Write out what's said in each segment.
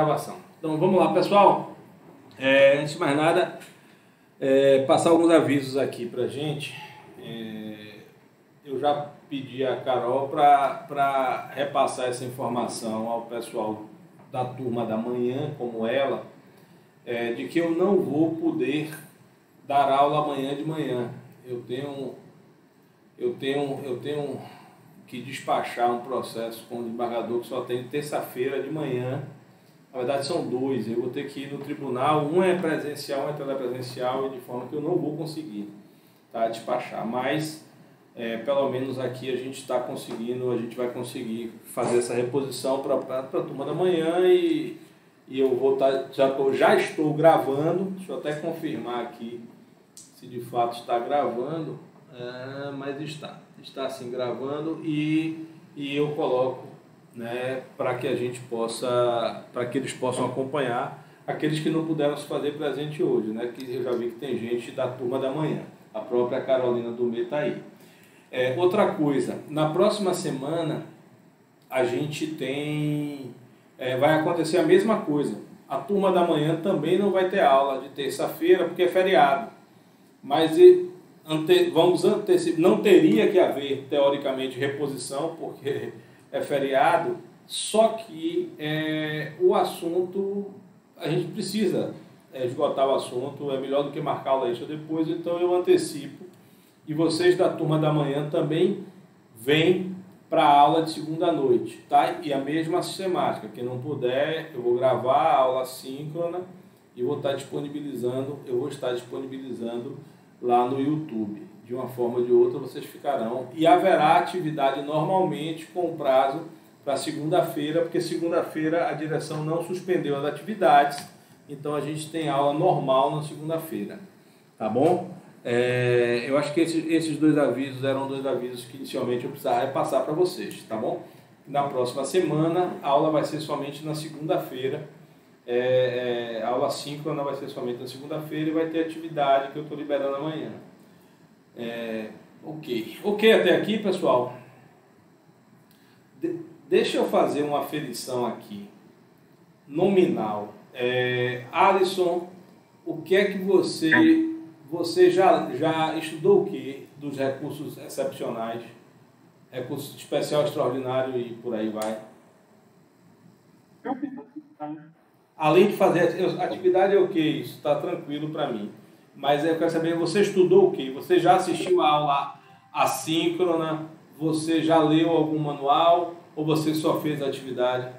gravação. Então vamos lá, pessoal. Antes de mais nada, passar alguns avisos aqui pra gente. Eu já pedi a Carol para repassar essa informação ao pessoal da turma da manhã, como ela, de que eu não vou poder dar aula amanhã de manhã. Eu tenho que despachar um processo com o desembargador que só tem terça-feira de manhã. Na verdade são dois, eu vou ter que ir no tribunal, um é presencial, um é telepresencial, e de forma que eu não vou conseguir, tá, despachar, mas pelo menos aqui a gente está conseguindo, a gente vai conseguir fazer essa reposição para a turma da manhã e eu vou estar, já estou gravando, deixa eu até confirmar aqui se de fato está gravando, mas está sim gravando e eu coloco, né, para que a gente possa, para que eles possam acompanhar, aqueles que não puderam se fazer presente hoje, né, que eu já vi que tem gente da turma da manhã, a própria Carolina Dumê está aí. Outra coisa, na próxima semana a gente tem, vai acontecer a mesma coisa, a turma da manhã também não vai ter aula de terça-feira porque é feriado, mas vamos antecipar, não teria que haver teoricamente reposição porque é feriado, só que o assunto, a gente precisa esgotar o assunto, é melhor do que marcar aula extra depois, então eu antecipo. E vocês da turma da manhã também vêm para a aula de segunda noite, tá? E a mesma sistemática, quem não puder, eu vou gravar a aula síncrona e vou estar disponibilizando, lá no YouTube. De uma forma ou de outra vocês ficarão. E haverá atividade normalmente com prazo para segunda-feira, porque segunda-feira a direção não suspendeu as atividades, então a gente tem aula normal na segunda-feira, tá bom? Eu acho que esses dois avisos eram dois avisos que inicialmente eu precisava repassar para vocês, tá bom? Na próxima semana a aula vai ser somente na segunda-feira, a aula síncrona vai ser somente na segunda-feira e vai ter atividade que eu estou liberando amanhã. Ok até aqui, pessoal? Deixa eu fazer uma aferição aqui, nominal. Alisson, o que é que você já estudou o que dos recursos excepcionais, recurso especial, extraordinário e por aí vai? Além de fazer atividade, isso está tranquilo para mim. Mas eu quero saber, você estudou o quê? Você já assistiu a aula assíncrona? Você já leu algum manual? Ou você só fez a atividade?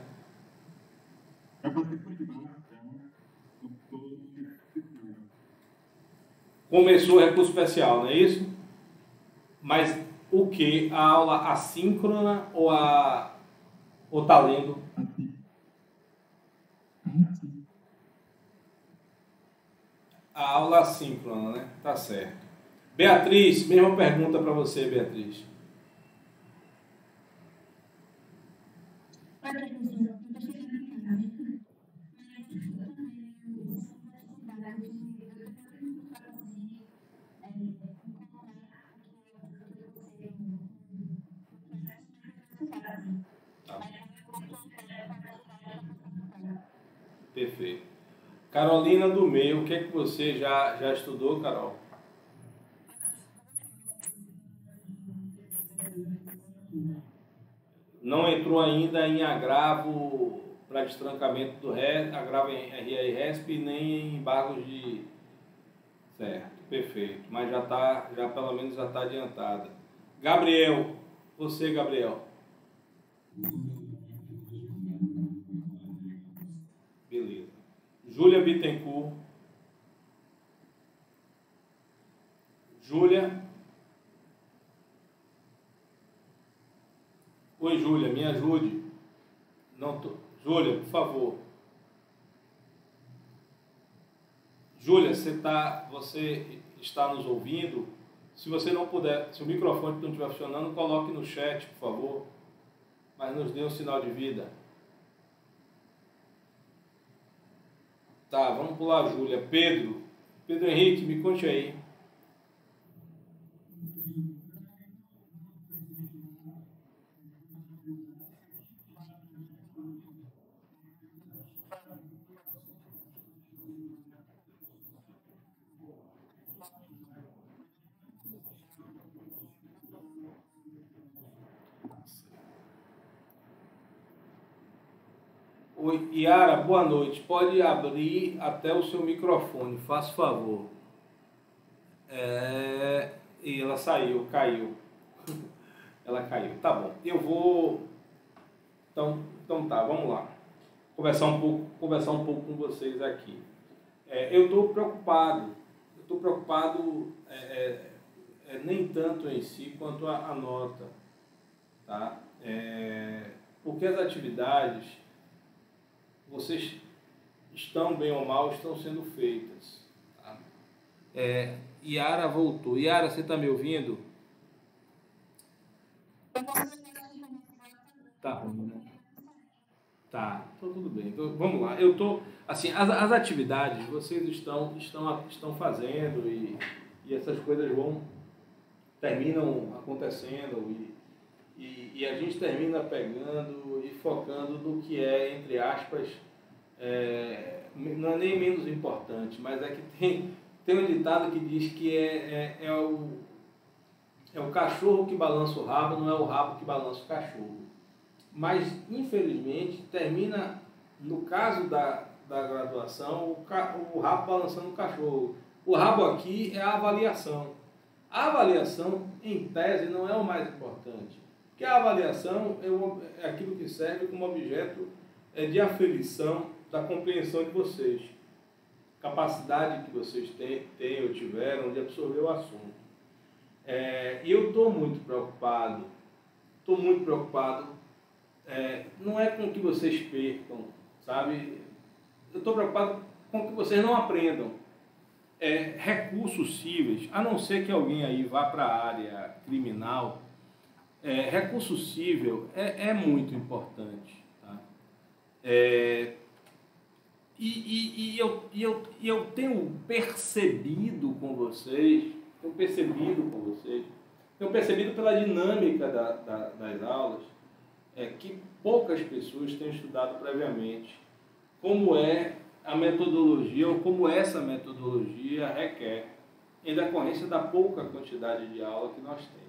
Começou o recurso especial, não é isso? Mas o que? A aula assíncrona ou tá lendo? A aula assíncrona, né? Tá certo. Beatriz, mesma pergunta para você, Beatriz. Tá. Perfeito. Carolina do Meio, o que é que você já estudou, Carol? Não entrou ainda em agravo para destrancamento do RESP, agravo em RR-RESP, nem em embargos de... Certo, perfeito. Mas já pelo menos já está adiantada. Gabriel, você, Gabriel. Beleza. Júlia Bittencourt. Júlia. Oi, Júlia, me ajude. Júlia, por favor. Júlia, você está nos ouvindo? Se você não puder, se o microfone não estiver funcionando, coloque no chat, por favor. Mas nos dê um sinal de vida. Tá, vamos pular, Júlia. Pedro Henrique, me conte aí. Oi, Yara, boa noite. Pode abrir até o seu microfone, faça favor. E ela saiu, caiu. Ela caiu. Tá bom. Eu vou. Então tá, vamos lá. Conversar um pouco com vocês aqui. Eu estou preocupado. Eu estou preocupado nem tanto em si quanto a nota, tá? Porque as atividades, vocês estão bem ou mal, estão sendo feitas. Tá? Yara voltou. Yara, você está me ouvindo? Tá ruim, né? Tá, então tudo bem. Então, vamos lá. Eu tô, assim, as atividades vocês estão fazendo e essas coisas terminam acontecendo e a gente termina pegando e focando no que é, entre aspas, não é nem menos importante, mas é que tem um ditado que diz que é o cachorro que balança o rabo, não é o rabo que balança o cachorro. Mas, infelizmente, termina, no caso da graduação, o rabo balançando o cachorro. O rabo aqui é a avaliação. A avaliação, em tese, não é o mais importante. Porque a avaliação é aquilo que serve como objeto de aferição da compreensão de vocês. Capacidade que vocês têm ou tiveram de absorver o assunto. E eu estou muito preocupado. Não é com que vocês percam, sabe? Eu estou preocupado com que vocês não aprendam. Recursos cíveis, a não ser que alguém aí vá para a área criminal, recurso cível é muito importante. Tá? Eu tenho percebido com vocês, tenho percebido pela dinâmica das aulas, que poucas pessoas têm estudado previamente como é a metodologia ou como essa metodologia requer, em decorrência da pouca quantidade de aula que nós temos.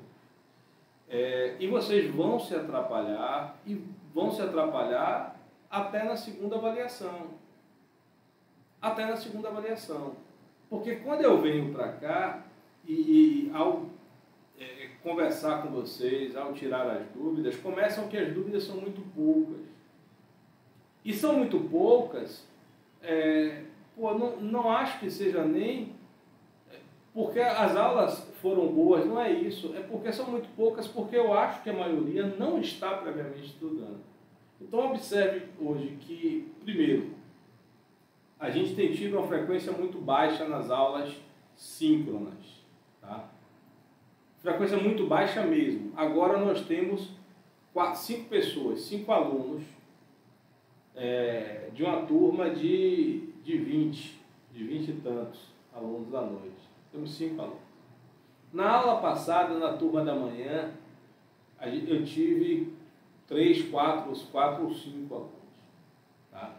E vocês vão se atrapalhar até na segunda avaliação. Porque quando eu venho para cá e ao conversar com vocês, ao tirar as dúvidas, começam que as dúvidas são muito poucas. E são muito poucas, não acho que seja nem porque as aulas foram boas, não é isso, é porque são muito poucas, porque eu acho que a maioria não está previamente estudando. Então observe hoje que, primeiro, a gente tem tido uma frequência muito baixa nas aulas síncronas, tá? Frequência muito baixa mesmo. Agora nós temos 5 alunos de uma turma de 20 e tantos alunos à noite. Temos 5 alunos. Na aula passada, na turma da manhã, eu tive 3, 4 ou 5 alunos. Tá?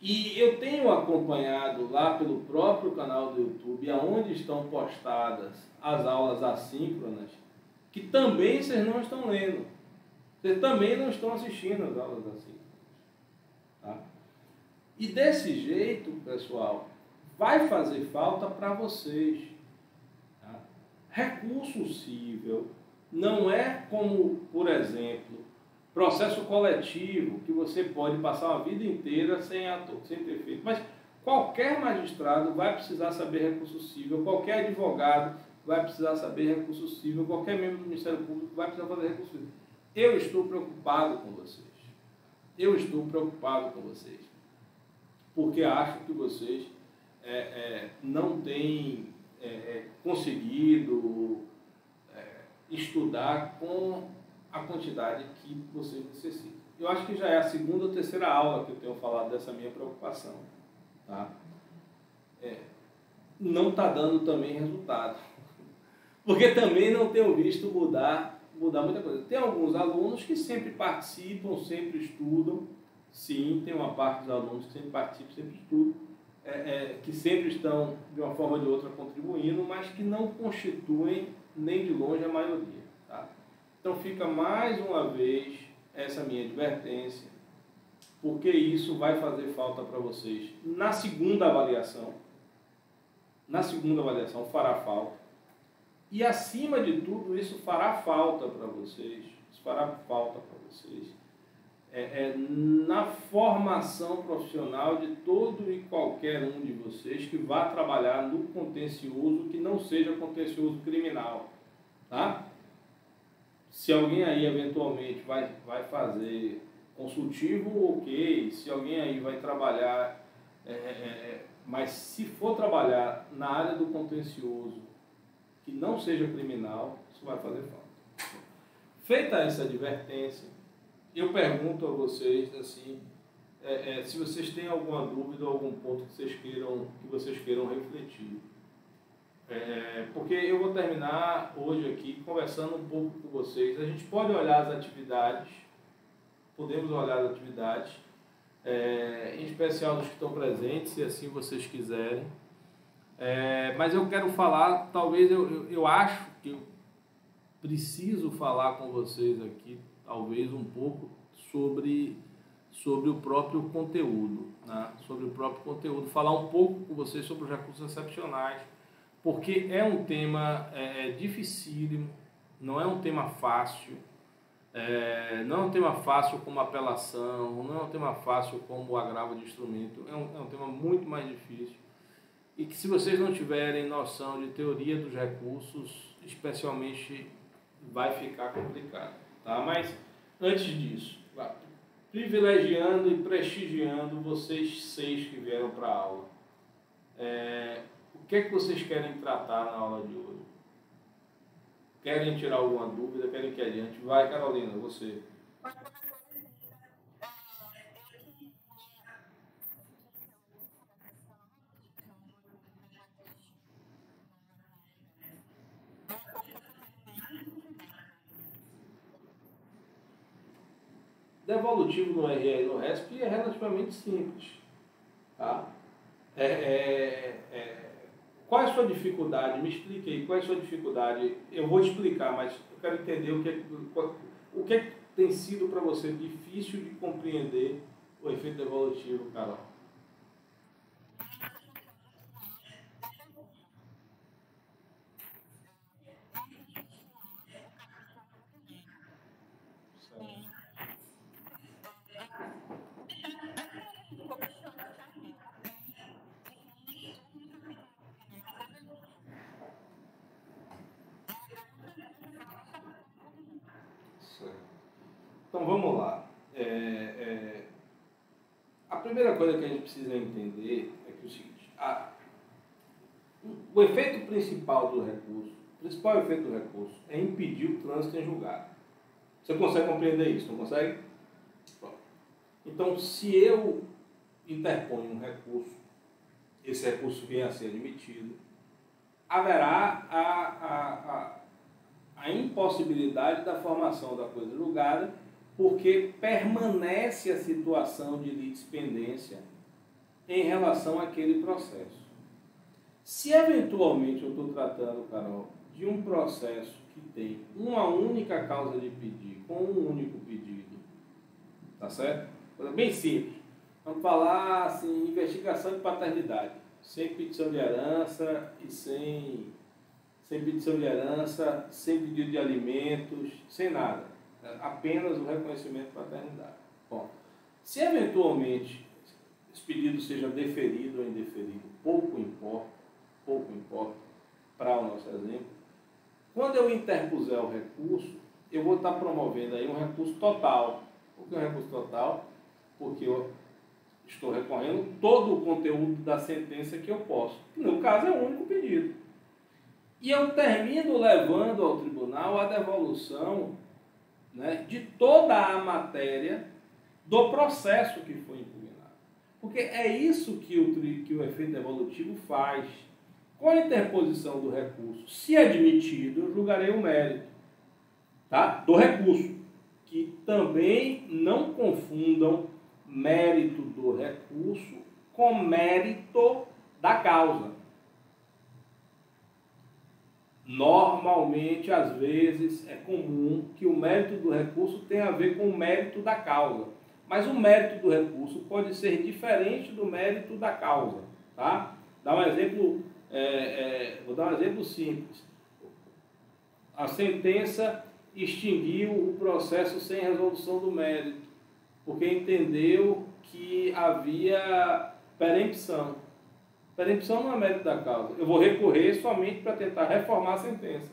E eu tenho acompanhado lá pelo próprio canal do YouTube, aonde estão postadas as aulas assíncronas, que também vocês não estão lendo. Vocês também não estão assistindo as aulas assíncronas. Tá? E desse jeito, pessoal, vai fazer falta para vocês. Tá? Recurso cível não é como, por exemplo, processo coletivo, que você pode passar uma vida inteira sem ter feito. Mas qualquer magistrado vai precisar saber recurso cível, qualquer advogado vai precisar saber recurso cível, qualquer membro do Ministério Público vai precisar fazer recurso cível. Eu estou preocupado com vocês. Porque acho que vocês não têm conseguido estudar com a quantidade que vocês necessitam. Eu acho que já é a segunda ou terceira aula que eu tenho falado dessa minha preocupação. Tá? Não está dando também resultado. Porque também não tenho visto mudar muita coisa. Tem alguns alunos que sempre participam, sempre estudam. Sim, tem uma parte dos alunos que sempre participam, sempre estudam, que sempre estão, de uma forma ou de outra, contribuindo, mas que não constituem nem de longe a maioria. Tá? Então fica mais uma vez essa minha advertência, porque isso vai fazer falta para vocês na segunda avaliação. Na segunda avaliação fará falta. E acima de tudo, isso fará falta para vocês. Isso fará falta para vocês. Na formação profissional de todo e qualquer um de vocês que vá trabalhar no contencioso, que não seja contencioso criminal. Tá? Se alguém aí eventualmente vai fazer consultivo, ok. Se alguém aí vai trabalhar, mas se for trabalhar na área do contencioso, que não seja criminal, isso vai fazer falta. Feita essa advertência, eu pergunto a vocês assim, se vocês têm alguma dúvida ou algum ponto que vocês queiram refletir. Porque eu vou terminar hoje aqui conversando um pouco com vocês. A gente pode olhar as atividades, podemos olhar as atividades, em especial dos que estão presentes, se assim vocês quiserem. Mas eu quero falar, talvez eu acho que eu preciso falar com vocês aqui, talvez um pouco sobre o próprio conteúdo, né? Sobre o próprio conteúdo, falar um pouco com vocês sobre os recursos excepcionais, porque é um tema dificílimo, não é um tema fácil, não é um tema fácil como apelação, não é um tema fácil como agravo de instrumento, é um tema muito mais difícil, e que se vocês não tiverem noção de teoria dos recursos, especialmente vai ficar complicado, tá? Mas antes disso, privilegiando e prestigiando vocês 6 que vieram para a aula, o que é que vocês querem tratar na aula de hoje? Querem tirar alguma dúvida? Querem que adiante? Vai, Carolina, você. Devolutivo no RE e no RESP é relativamente simples. Tá? Qual é a sua dificuldade? Me explique aí, qual é a sua dificuldade? Eu vou explicar, mas eu quero entender o que tem sido para você difícil de compreender o efeito devolutivo, Carol. Então vamos lá. A primeira coisa que a gente precisa entender é que o seguinte, o efeito principal do recurso, o principal efeito do recurso é impedir o trânsito em julgado. Você consegue compreender isso, não consegue? Bom, então, se eu interponho um recurso, esse recurso vem a ser admitido, haverá a impossibilidade da formação da coisa julgada, porque permanece a situação de litispendência em relação àquele processo. Se eventualmente eu estou tratando, Carol, de um processo que tem uma única causa de pedir, com um único pedido, tá certo? Coisa bem simples. Vamos falar assim, investigação de paternidade, sem petição de herança e sem petição de herança, sem pedido de alimentos, sem nada. Apenas o reconhecimento de paternidade. Bom, se eventualmente esse pedido seja deferido ou indeferido, pouco importa para o nosso exemplo. Quando eu interpuser o recurso, eu vou estar promovendo aí um recurso total. Por que um recurso total? Porque eu estou recorrendo todo o conteúdo da sentença que eu posso. No caso, é o único pedido. E eu termino levando ao tribunal a devolução, né, de toda a matéria do processo que foi impugnado. Porque é isso que o efeito devolutivo faz. Com a interposição do recurso, se admitido, eu julgarei o mérito, tá? Do recurso. Que também não confundam mérito do recurso com mérito da causa. Normalmente, às vezes, é comum que o mérito do recurso tenha a ver com o mérito da causa. Mas o mérito do recurso pode ser diferente do mérito da causa. Tá? Vou dar um exemplo simples. A sentença extinguiu o processo sem resolução do mérito, porque entendeu que havia perempção. Perempção não é mérito da causa. Eu vou recorrer somente para tentar reformar a sentença.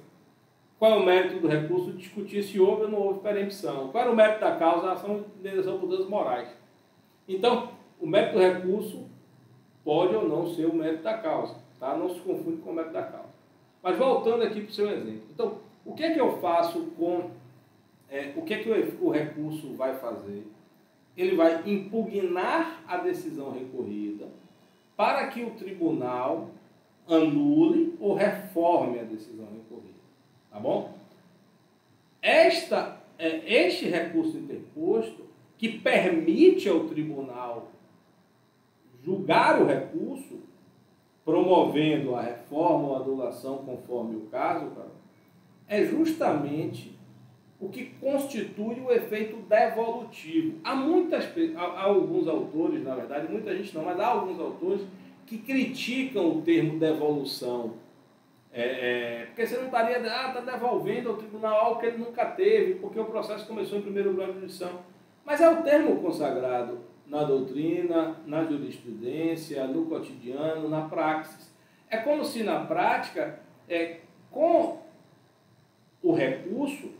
Qual é o mérito do recurso? Discutir se houve ou não houve perempção. Qual era o mérito da causa? A ação de indenização por danos morais. Então, o mérito do recurso pode ou não ser o mérito da causa. Tá? Não se confunde com o mérito da causa. Mas voltando aqui para o seu exemplo. Então, o que é que eu faço com... o que é que o recurso vai fazer? Ele vai impugnar a decisão recorrida para que o tribunal anule ou reforme a decisão recorrida. Tá bom? Este recurso interposto, que permite ao tribunal julgar o recurso, promovendo a reforma ou anulação conforme o caso, é justamente o que constitui o efeito devolutivo. Há alguns autores, na verdade, muita gente não, mas há alguns autores que criticam o termo devolução. Porque você não estaria, está devolvendo ao tribunal algo que ele nunca teve, porque o processo começou em primeiro grau de jurisdição. Mas é o termo consagrado na doutrina, na jurisprudência, no cotidiano, na praxis. É como se na prática, com o recurso,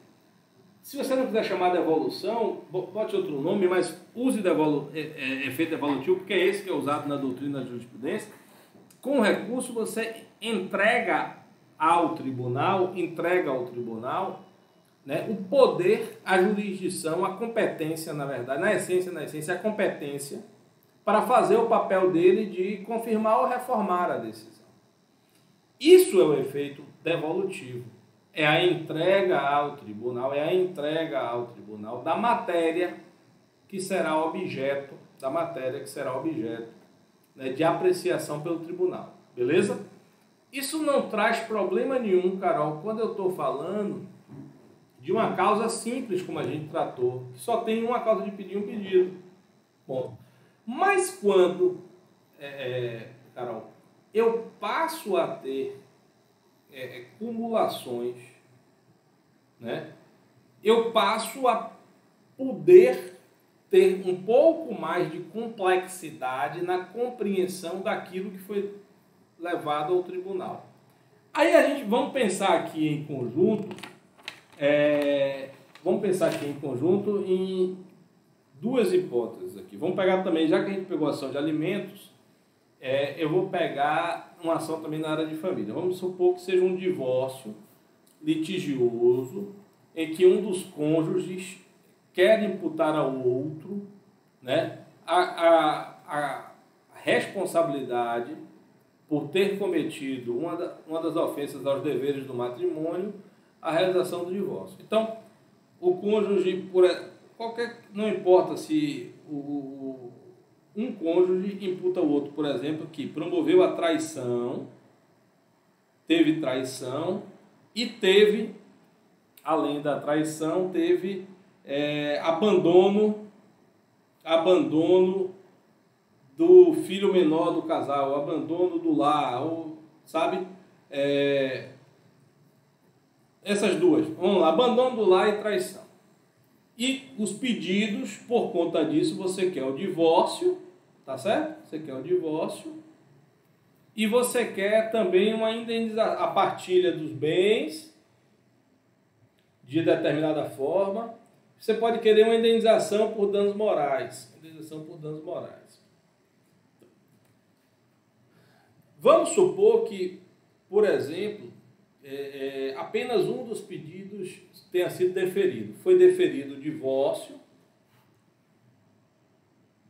se você não quiser chamar de devolução, bote outro nome, mas use efeito devolutivo, porque é esse que é usado na doutrina da jurisprudência. Com o recurso, você entrega ao tribunal, né, o poder, a jurisdição, a competência, na verdade, na essência, a competência para fazer o papel dele de confirmar ou reformar a decisão. Isso é o efeito devolutivo. É a entrega ao tribunal da matéria que será objeto, né, de apreciação pelo tribunal. Beleza? Isso não traz problema nenhum, Carol, quando eu estou falando de uma causa simples, como a gente tratou, que só tem uma causa de pedir um pedido. Bom, mas quando, Carol, eu passo a ter cumulações, né? Eu passo a poder ter um pouco mais de complexidade na compreensão daquilo que foi levado ao tribunal. Aí vamos pensar aqui em conjunto, em duas hipóteses aqui. Vamos pegar também, já que a gente pegou a ação de alimentos, eu vou pegar uma ação também na área de família. Vamos supor que seja um divórcio litigioso em que um dos cônjuges quer imputar ao outro, né, a responsabilidade por ter cometido uma das ofensas aos deveres do matrimônio, a realização do divórcio. Então, o cônjuge, não importa se um cônjuge imputa ao outro, por exemplo, que promoveu a traição, teve traição e teve, além da traição, teve abandono do filho menor do casal, abandono do lar, sabe? Essas duas. Vamos lá, abandono do lar e traição. E os pedidos, por conta disso, você quer o divórcio, tá certo? Você quer o divórcio. E você quer também uma indenização, a partilha dos bens, de determinada forma. Você pode querer uma indenização por danos morais. Vamos supor que, por exemplo, apenas um dos pedidos tenha sido deferido. Foi deferido o divórcio,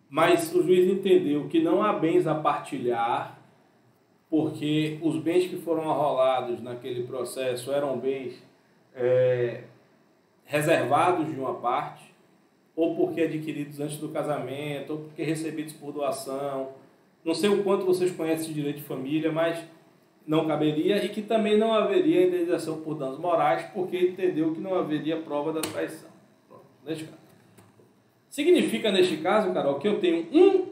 mas o juiz entendeu que não há bens a partilhar, porque os bens que foram arrolados naquele processo eram bens reservados de uma parte, ou porque adquiridos antes do casamento, ou porque recebidos por doação. Não sei o quanto vocês conhecem de direito de família, mas não caberia e que também não haveria indenização por danos morais, porque entendeu que não haveria prova da traição. Pronto, neste caso. Significa, neste caso, Carol, que eu tenho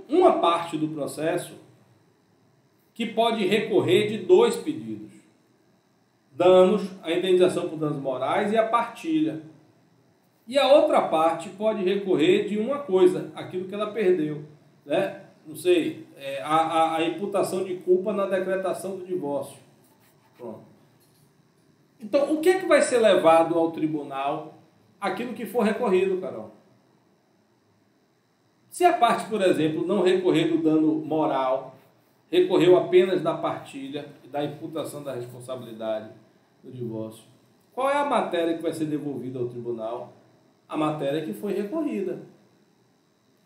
uma parte do processo que pode recorrer de dois pedidos. Danos, a indenização por danos morais e a partilha. E a outra parte pode recorrer de uma coisa, aquilo que ela perdeu, né? Não sei, a imputação de culpa na decretação do divórcio. Pronto. Então, o que é que vai ser levado ao tribunal? Aquilo que for recorrido, Carol. Se a parte, por exemplo, não recorrer do dano moral, recorreu apenas da partilha e da imputação da responsabilidade do divórcio, qual é a matéria que vai ser devolvida ao tribunal? A matéria que foi recorrida.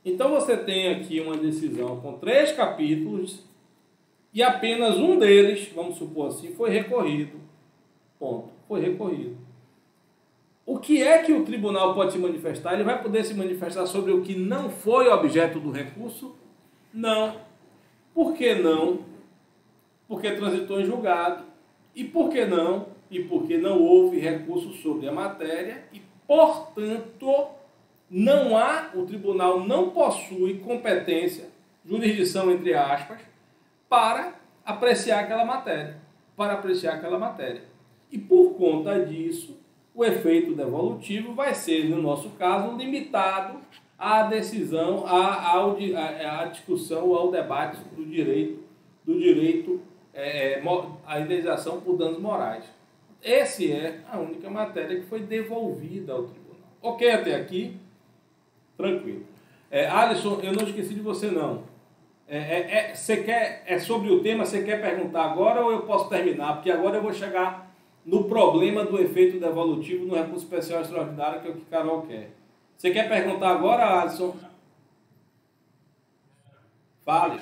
Então você tem aqui uma decisão com 3 capítulos e apenas um deles, vamos supor assim, foi recorrido. Ponto. Foi recorrido. O que é que o tribunal pode se manifestar? Ele vai poder se manifestar sobre o que não foi objeto do recurso? Não. Por que não? Porque transitou em julgado. E por que não? E porque não houve recurso sobre a matéria e, portanto, o tribunal não possui competência, jurisdição entre aspas, para apreciar aquela matéria. E por conta disso, o efeito devolutivo vai ser, no nosso caso, limitado à decisão, à discussão, ao debate do direito à indenização por danos morais. Essa é a única matéria que foi devolvida ao tribunal. Ok até aqui? Tranquilo. Alisson, eu não esqueci de você não. Sobre o tema, você quer perguntar agora ou eu posso terminar? Porque agora eu vou chegar no problema do efeito devolutivo no recurso especial extraordinário, que é o que Carol quer. Você quer perguntar agora, Alisson? Fale.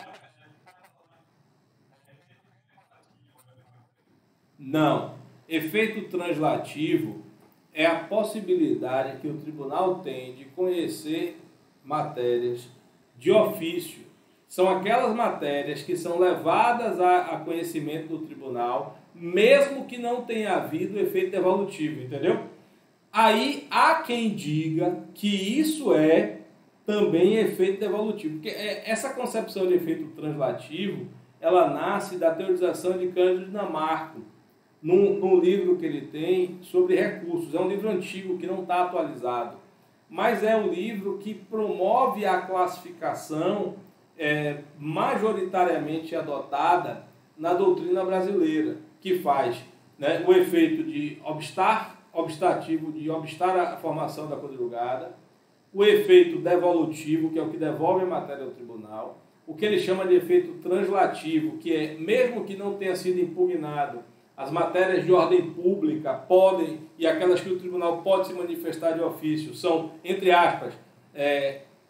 Não. Efeito translativo é a possibilidade que o tribunal tem de conhecer matérias de ofício. São aquelas matérias que são levadas a conhecimento do tribunal, mesmo que não tenha havido efeito devolutivo, entendeu? Aí há quem diga que isso é também efeito devolutivo, porque essa concepção de efeito translativo, ela nasce da teorização de Cândido Dinamarco, num livro que ele tem sobre recursos. É um livro antigo que não está atualizado, mas é um livro que promove a classificação majoritariamente adotada na doutrina brasileira, que faz, né, o efeito de obstativo, de obstar a formação da conjugada, o efeito devolutivo, que é o que devolve a matéria ao tribunal, o que ele chama de efeito translativo, que é, mesmo que não tenha sido impugnado, as matérias de ordem pública podem, e aquelas que o tribunal pode se manifestar de ofício, são, entre aspas,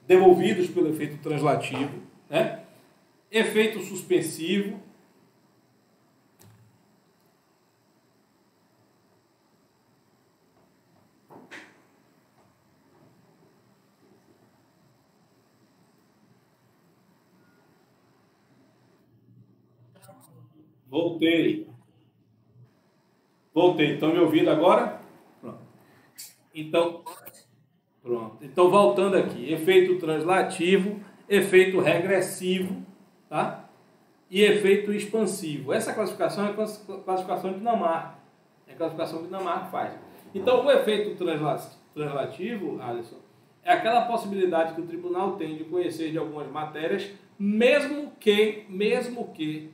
devolvidos pelo efeito translativo, né? Efeito suspensivo. Voltei. Estão me ouvindo agora? Pronto. Então, voltando aqui. Efeito translativo, efeito regressivo, tá? E efeito expansivo. Essa classificação é a classificação de Dinamarca. É a classificação que Dinamarca faz. Então, o efeito translativo, Alisson, é aquela possibilidade que o tribunal tem de conhecer de algumas matérias, mesmo que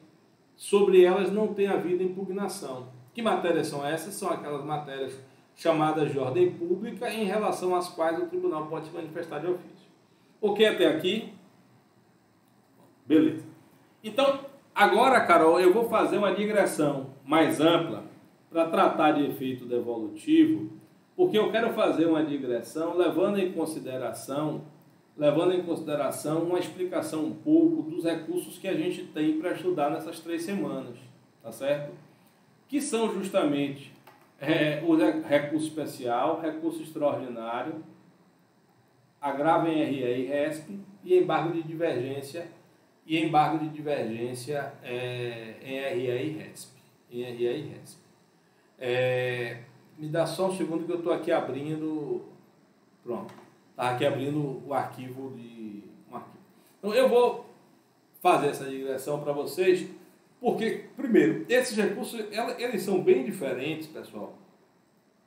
sobre elas não tenha havido impugnação. Que matérias são essas? São aquelas matérias chamadas de ordem pública, em relação às quais o tribunal pode se manifestar de ofício. Ok até aqui? Beleza. Então, agora, Carol, eu vou fazer uma digressão mais ampla para tratar de efeito devolutivo, porque eu quero fazer uma digressão levando em consideração uma explicação um pouco dos recursos que a gente tem para estudar nessas 3 semanas, tá certo? Que são justamente o recurso especial, recurso extraordinário, agravo em RE e RESP e embargo de divergência em RE e RESP. em RE e RESP. Me dá só um segundo que eu estou aqui abrindo. Pronto. Está aqui abrindo o arquivo de um arquivo. Então eu vou fazer essa digressão para vocês, porque, primeiro, esses recursos, eles são bem diferentes, pessoal.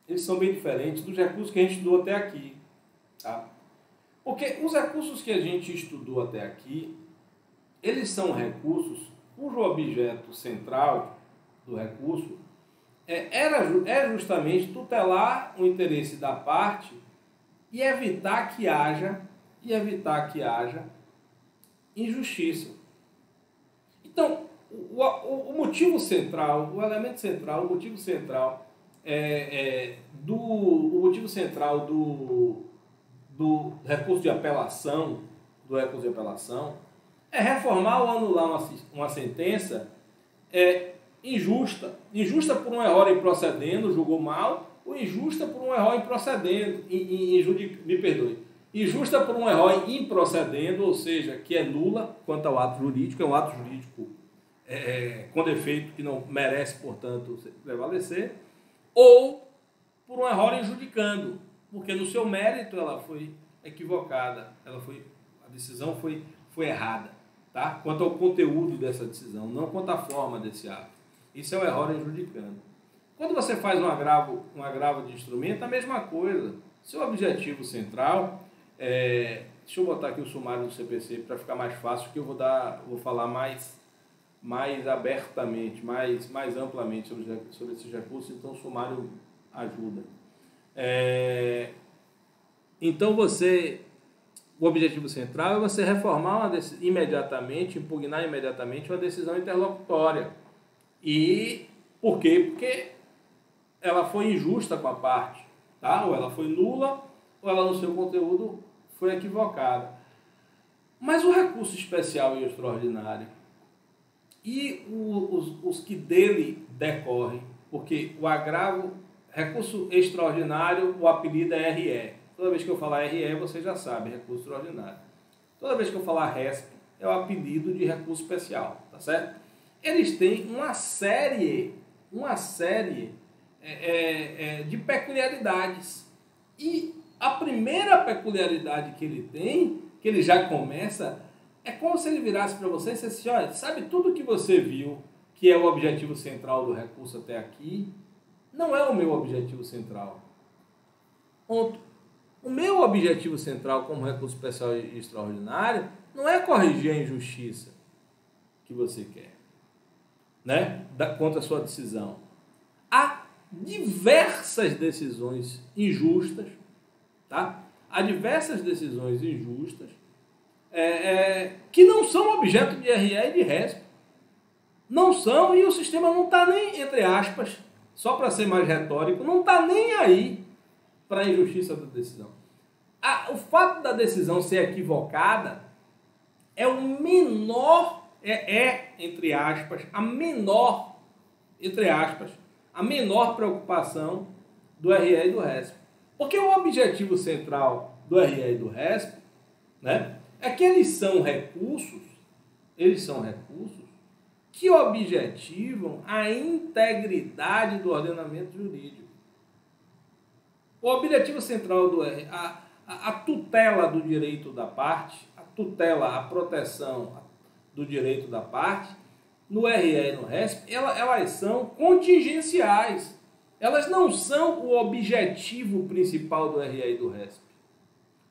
Eles são bem diferentes dos recursos que a gente estudou até aqui. Tá? Porque os recursos que a gente estudou até aqui, eles são recursos cujo objeto central do recurso é justamente tutelar o interesse da parte e evitar que haja injustiça. Então, o motivo central, o elemento central, o motivo central do recurso de apelação, é reformar ou anular uma sentença injusta. Injusta por um erro em procedendo, julgou mal, ou injusta por um erro em procedendo, me perdoe. Injusta por um erro em procedendo, ou seja, que é nula quanto ao ato jurídico, é um ato jurídico com defeito que não merece, portanto, prevalecer, ou por um erro em judicando, porque no seu mérito ela foi equivocada, a decisão foi errada, tá? Quanto ao conteúdo dessa decisão, não quanto à forma desse ato. Isso é o erro em judicando. Quando você faz um agravo de instrumento, a mesma coisa. Seu objetivo central deixa eu botar aqui o sumário do CPC para ficar mais fácil, que eu vou falar mais abertamente, mais amplamente sobre esses recursos, então o sumário ajuda. Então o objetivo central é você reformar impugnar imediatamente uma decisão interlocutória. E por quê? Porque ela foi injusta com a parte, tá? Ou ela foi nula, ou ela no seu conteúdo foi equivocada. Mas o recurso especial e extraordinário e os que dele decorrem, porque o recurso extraordinário, o apelido é RE. Toda vez que eu falar RE, você já sabe, recurso extraordinário. Toda vez que eu falar RESP, é o apelido de recurso especial, tá certo? Eles têm uma série de peculiaridades. E a primeira peculiaridade que ele tem, que ele já começa, é como se ele virasse para você e dissesse, olha, sabe tudo que você viu que é o objetivo central do recurso até aqui, não é o meu objetivo central. Ponto. O meu objetivo central como recurso especial e extraordinário não é corrigir a injustiça que você quer, né? Contra a sua decisão. Há diversas decisões injustas, tá? Há diversas decisões injustas que não são objeto de RE e de RESP. Não são, e o sistema não está nem, entre aspas, só para ser mais retórico, não está nem aí para a injustiça da decisão. O fato da decisão ser equivocada é o menor, entre aspas, a menor preocupação do RE e do RESP. Porque o objetivo central do RE e do RESP, né, é que eles são recursos que objetivam a integridade do ordenamento jurídico. O objetivo central do RE, a tutela do direito da parte, a proteção do direito da parte, no RE e no RESP, elas são contingenciais. Elas não são o objetivo principal do RE e do RESP.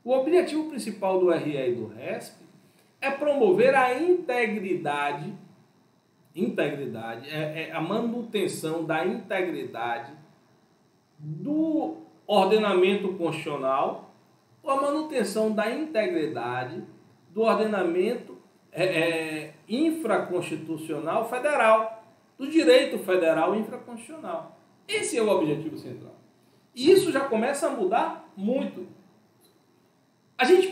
O objetivo principal do RE e do RESP é promover a integridade, a manutenção da integridade do ordenamento constitucional, ou a manutenção da integridade do ordenamento infraconstitucional federal, do direito federal infraconstitucional. Esse é o objetivo central. E isso já começa a mudar muito. A gente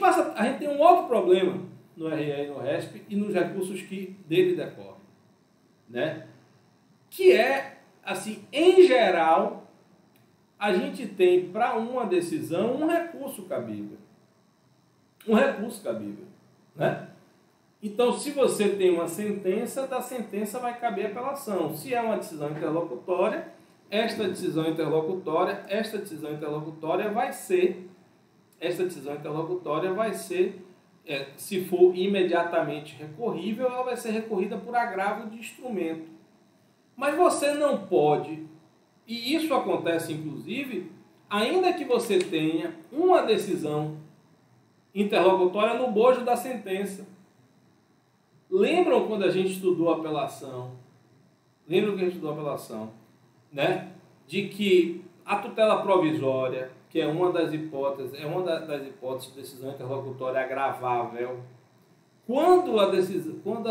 tem um outro problema no RE e no RESP e nos recursos que dele decorrem, né? Que é, assim, em geral, a gente tem para uma decisão um recurso cabível. Né? Então, se você tem uma sentença, da sentença vai caber apelação. Se é uma decisão interlocutória, esta decisão interlocutória vai ser, se for imediatamente recorrível, ela vai ser recorrida por agravo de instrumento. Mas você não pode, e isso acontece inclusive, ainda que você tenha uma decisão interlocutória no bojo da sentença. Lembram quando a gente estudou a apelação? Né? De que a tutela provisória, que é uma das hipóteses de decisão interlocutória agravável, quando a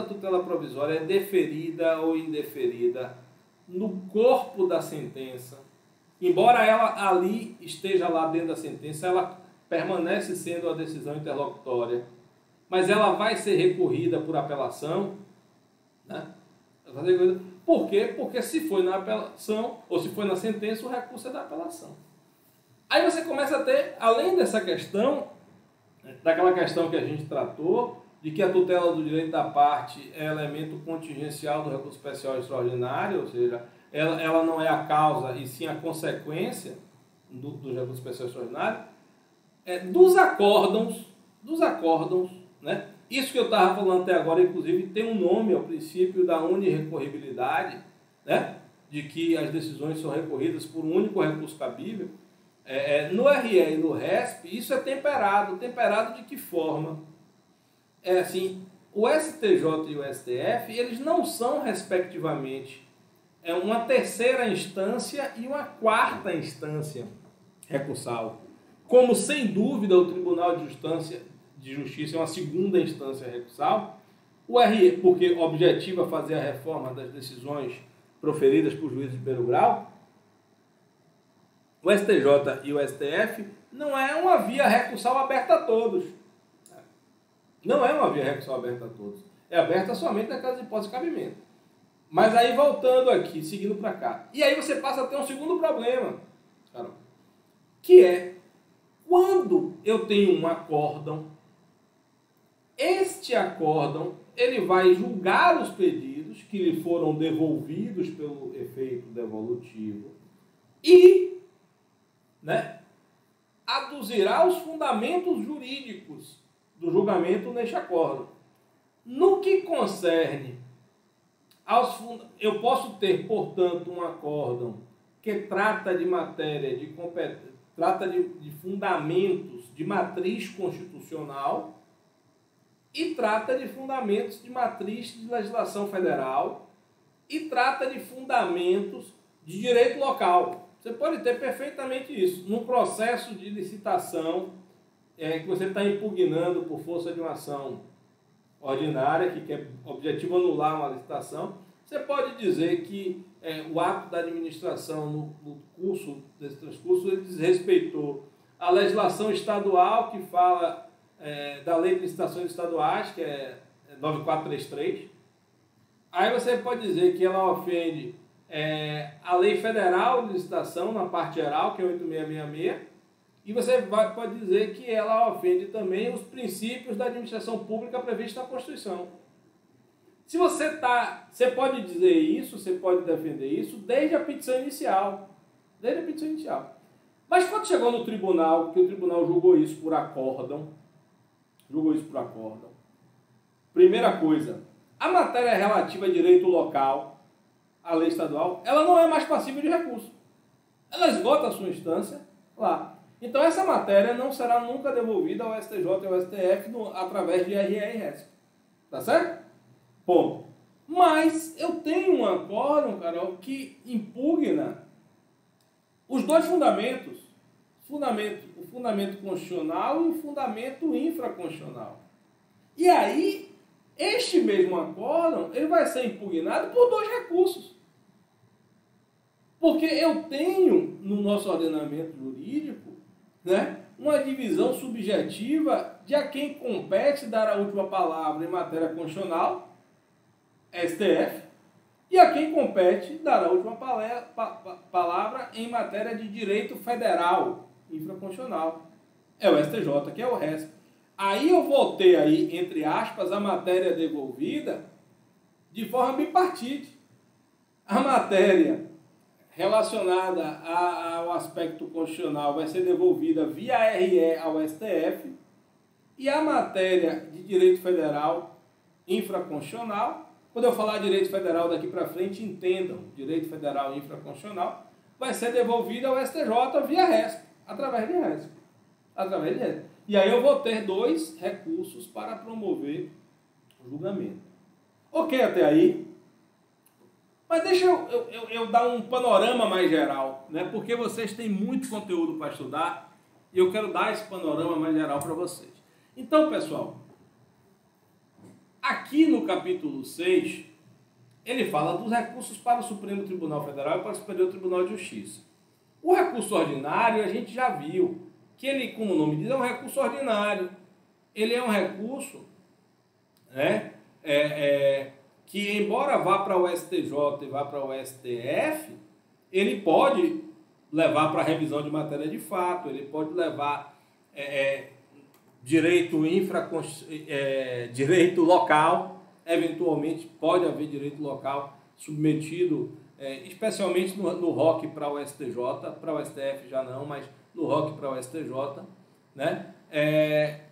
tutela provisória é deferida ou indeferida no corpo da sentença, embora ela ali esteja lá dentro da sentença, ela permanece sendo a decisão interlocutória, mas ela vai ser recorrida por apelação, né? Por quê? Porque se foi na apelação, ou se foi na sentença, o recurso é da apelação. Aí você começa a ter, além dessa questão, daquela questão que a gente tratou, de que a tutela do direito da parte é elemento contingencial do recurso especial extraordinário, ou seja, ela não é a causa e sim a consequência do recurso especial extraordinário, dos acórdãos, né? Isso que eu estava falando até agora, inclusive, tem um nome, é o princípio da unirrecorribilidade, né? De que as decisões são recorridas por um único recurso cabível. No RE e no RESP, isso é temperado. Temperado de que forma? Assim, o STJ e o STF, eles não são, respectivamente, uma terceira instância e uma quarta instância recursal. Como, sem dúvida, o Tribunal de Justiça é uma segunda instância recursal, o RE, porque objetiva fazer a reforma das decisões proferidas por juízes de primeiro grau, o STJ e o STF não é uma via recursal aberta a todos. Não é uma via recursal aberta a todos. É aberta somente naquelas hipóteses de cabimento. Mas aí, voltando aqui, seguindo para cá. E aí você passa a ter um segundo problema, Carol, que é quando eu tenho um acórdão, este acórdão, ele vai julgar os pedidos que lhe foram devolvidos pelo efeito devolutivo e, né, aduzirá os fundamentos jurídicos do julgamento neste acórdão. No que concerne aos fundamentos, eu posso ter, portanto, um acórdão que trata de matéria de competência, trata de fundamentos de matriz constitucional e trata de fundamentos de matriz de legislação federal e trata de fundamentos de direito local. Você pode ter perfeitamente isso. Num processo de licitação que você está impugnando por força de uma ação ordinária, que quer objetivo anular uma licitação, você pode dizer que o ato da administração no curso desse transcurso ele desrespeitou a legislação estadual que fala da Lei de Licitações Estaduais, que é 9433. Aí você pode dizer que ela ofende a Lei Federal de Licitação, na parte geral, que é 8666, e você pode dizer que ela ofende também os princípios da administração pública previstos na Constituição. Se você pode dizer isso, você pode defender isso desde a petição inicial. Desde a petição inicial. Mas quando chegou no tribunal, que o tribunal julgou isso por acórdão, primeira coisa, a matéria relativa a direito local, a lei estadual, ela não é mais passível de recurso. Ela esgota a sua instância lá. Então essa matéria não será nunca devolvida ao STJ e ao STF através de RE e RESP. Tá certo? Ponto. Mas eu tenho um acórdão, Carol, que impugna os dois fundamentos. O fundamento constitucional e o fundamento infraconstitucional. E aí, este mesmo acórdão, ele vai ser impugnado por dois recursos. Porque eu tenho, no nosso ordenamento jurídico, né, uma divisão subjetiva de a quem compete dar a última palavra em matéria constitucional, STF, e a quem compete dar a última palavra em matéria de direito federal, infraconstitucional. É o STJ, que é o RESP. Aí eu vou ter aí, entre aspas, a matéria devolvida de forma bipartite. A matéria relacionada ao aspecto constitucional vai ser devolvida via RE ao STF e a matéria de direito federal infraconstitucional, quando eu falar direito federal daqui para frente, entendam, direito federal infraconstitucional, vai ser devolvida ao STJ via RESP, através de RESP. E aí eu vou ter 2 recursos para promover o julgamento. Ok até aí? Mas deixa eu dar um panorama mais geral, né? Porque vocês têm muito conteúdo para estudar e eu quero dar esse panorama mais geral para vocês. Então, pessoal, aqui no capítulo 6, ele fala dos recursos para o Supremo Tribunal Federal e para o Superior Tribunal de Justiça. O recurso ordinário, a gente já viu que ele, como o nome diz, é um recurso ordinário. Ele é um recurso, né, que, embora vá para o STJ e vá para o STF, ele pode levar para revisão de matéria de fato, ele pode levar direito local, eventualmente pode haver direito local submetido, especialmente no ROC para o STJ, para o STF já não, mas no ROC para o STJ, né?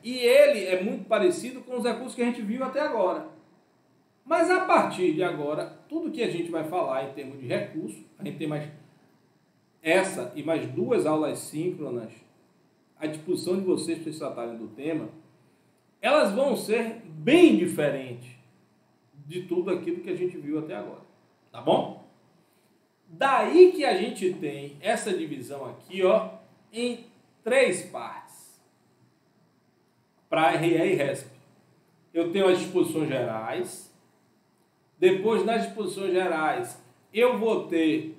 E ele é muito parecido com os recursos que a gente viu até agora. Mas a partir de agora, tudo que a gente vai falar em termos de recurso, a gente tem mais essa e mais 2 aulas síncronas à disposição de vocês para vocês tratarem do tema, elas vão ser bem diferentes de tudo aquilo que a gente viu até agora. Tá bom? Daí que a gente tem essa divisão aqui, ó, em 3 partes. Para RE e RESP. Eu tenho as disposições gerais. Depois, nas disposições gerais, eu vou ter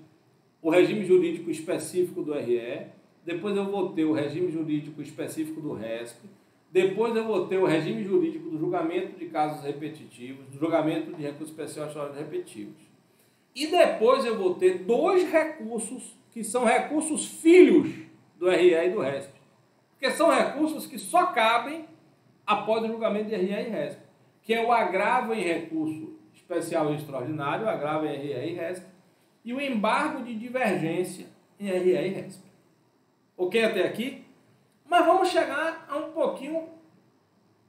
o regime jurídico específico do RE. Depois eu vou ter o regime jurídico específico do RESP. Depois eu vou ter o regime jurídico do julgamento de casos repetitivos, do julgamento de recursos especiais repetitivos. E depois eu vou ter 2 recursos, que são recursos filhos do RE e do RESP. Porque são recursos que só cabem após o julgamento de RE e RESP, que é o agravo em recurso especial e extraordinário, o agravo em RE e RESP, e o embargo de divergência em RE e RESP. Ok até aqui? Mas vamos chegar a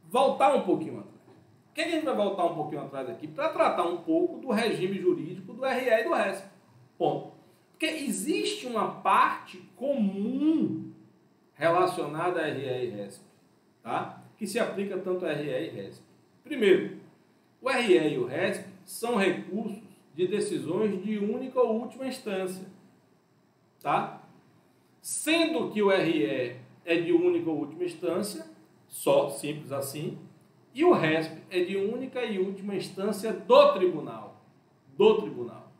voltar um pouquinho atrás. Por que a gente vai voltar um pouquinho atrás aqui? Para tratar um pouco do regime jurídico do RE e do RESP. Ponto. Porque existe uma parte comum relacionada a RE e RESP, tá? Que se aplica tanto a RE e RESP. Primeiro, o RE e o RESP são recursos de decisões de única ou última instância, tá? Sendo que o RE é de única ou última instância, só, simples assim, e o RESP é de única e última instância do tribunal. Do tribunal.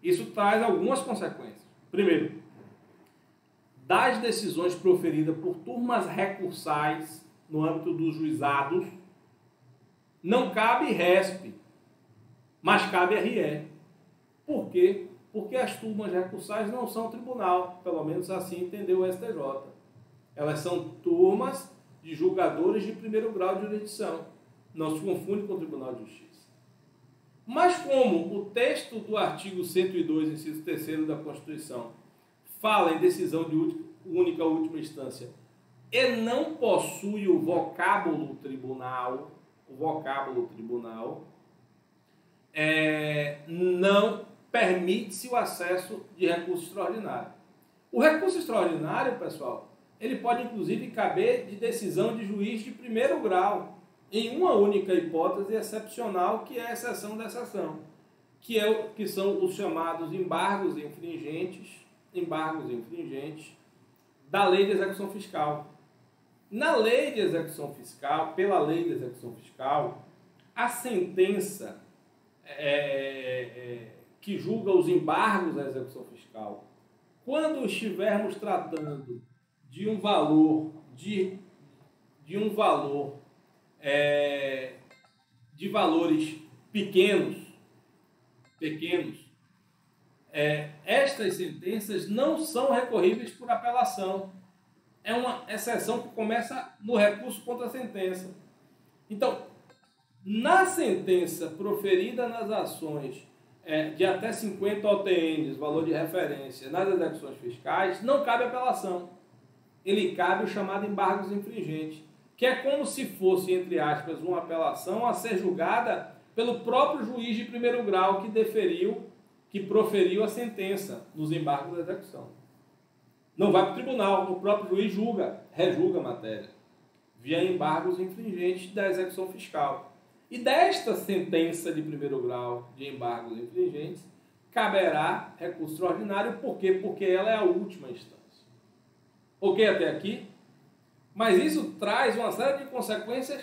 Isso traz algumas consequências. Primeiro, das decisões proferidas por turmas recursais no âmbito dos juizados, não cabe RESP, mas cabe RE. Por quê? Porque as turmas recursais não são tribunal, pelo menos assim entendeu o STJ. Elas são turmas de julgadores de primeiro grau de jurisdição. Não se confunde com o Tribunal de Justiça. Mas como o texto do artigo 102, inciso 3º da Constituição, fala em decisão de única ou última instância e não possui o vocábulo tribunal, não permite-se o acesso de recurso extraordinário. O recurso extraordinário, pessoal, ele pode inclusive caber de decisão de juiz de primeiro grau, em uma única hipótese excepcional, que é a exceção da exceção, que são os chamados embargos infringentes da lei de execução fiscal. Na lei de execução fiscal, pela lei de execução fiscal, a sentença que julga os embargos da execução fiscal, quando estivermos tratando de um valor de valores pequenos, estas sentenças não são recorríveis por apelação. é uma exceção que começa no recurso contra a sentença. Então, na sentença proferida nas ações de até 50 OTNs, valor de referência, nas execuções fiscais, não cabe apelação. Ele cabe o chamado embargos infringentes, que é como se fosse, entre aspas, uma apelação a ser julgada pelo próprio juiz de primeiro grau que proferiu a sentença nos embargos da execução. Não vai para o tribunal, o próprio juiz rejulga a matéria, via embargos infringentes da execução fiscal. E desta sentença de primeiro grau de embargos infringentes, caberá recurso extraordinário. Por quê? Porque ela é a última instância. Ok até aqui? Mas isso traz uma série de consequências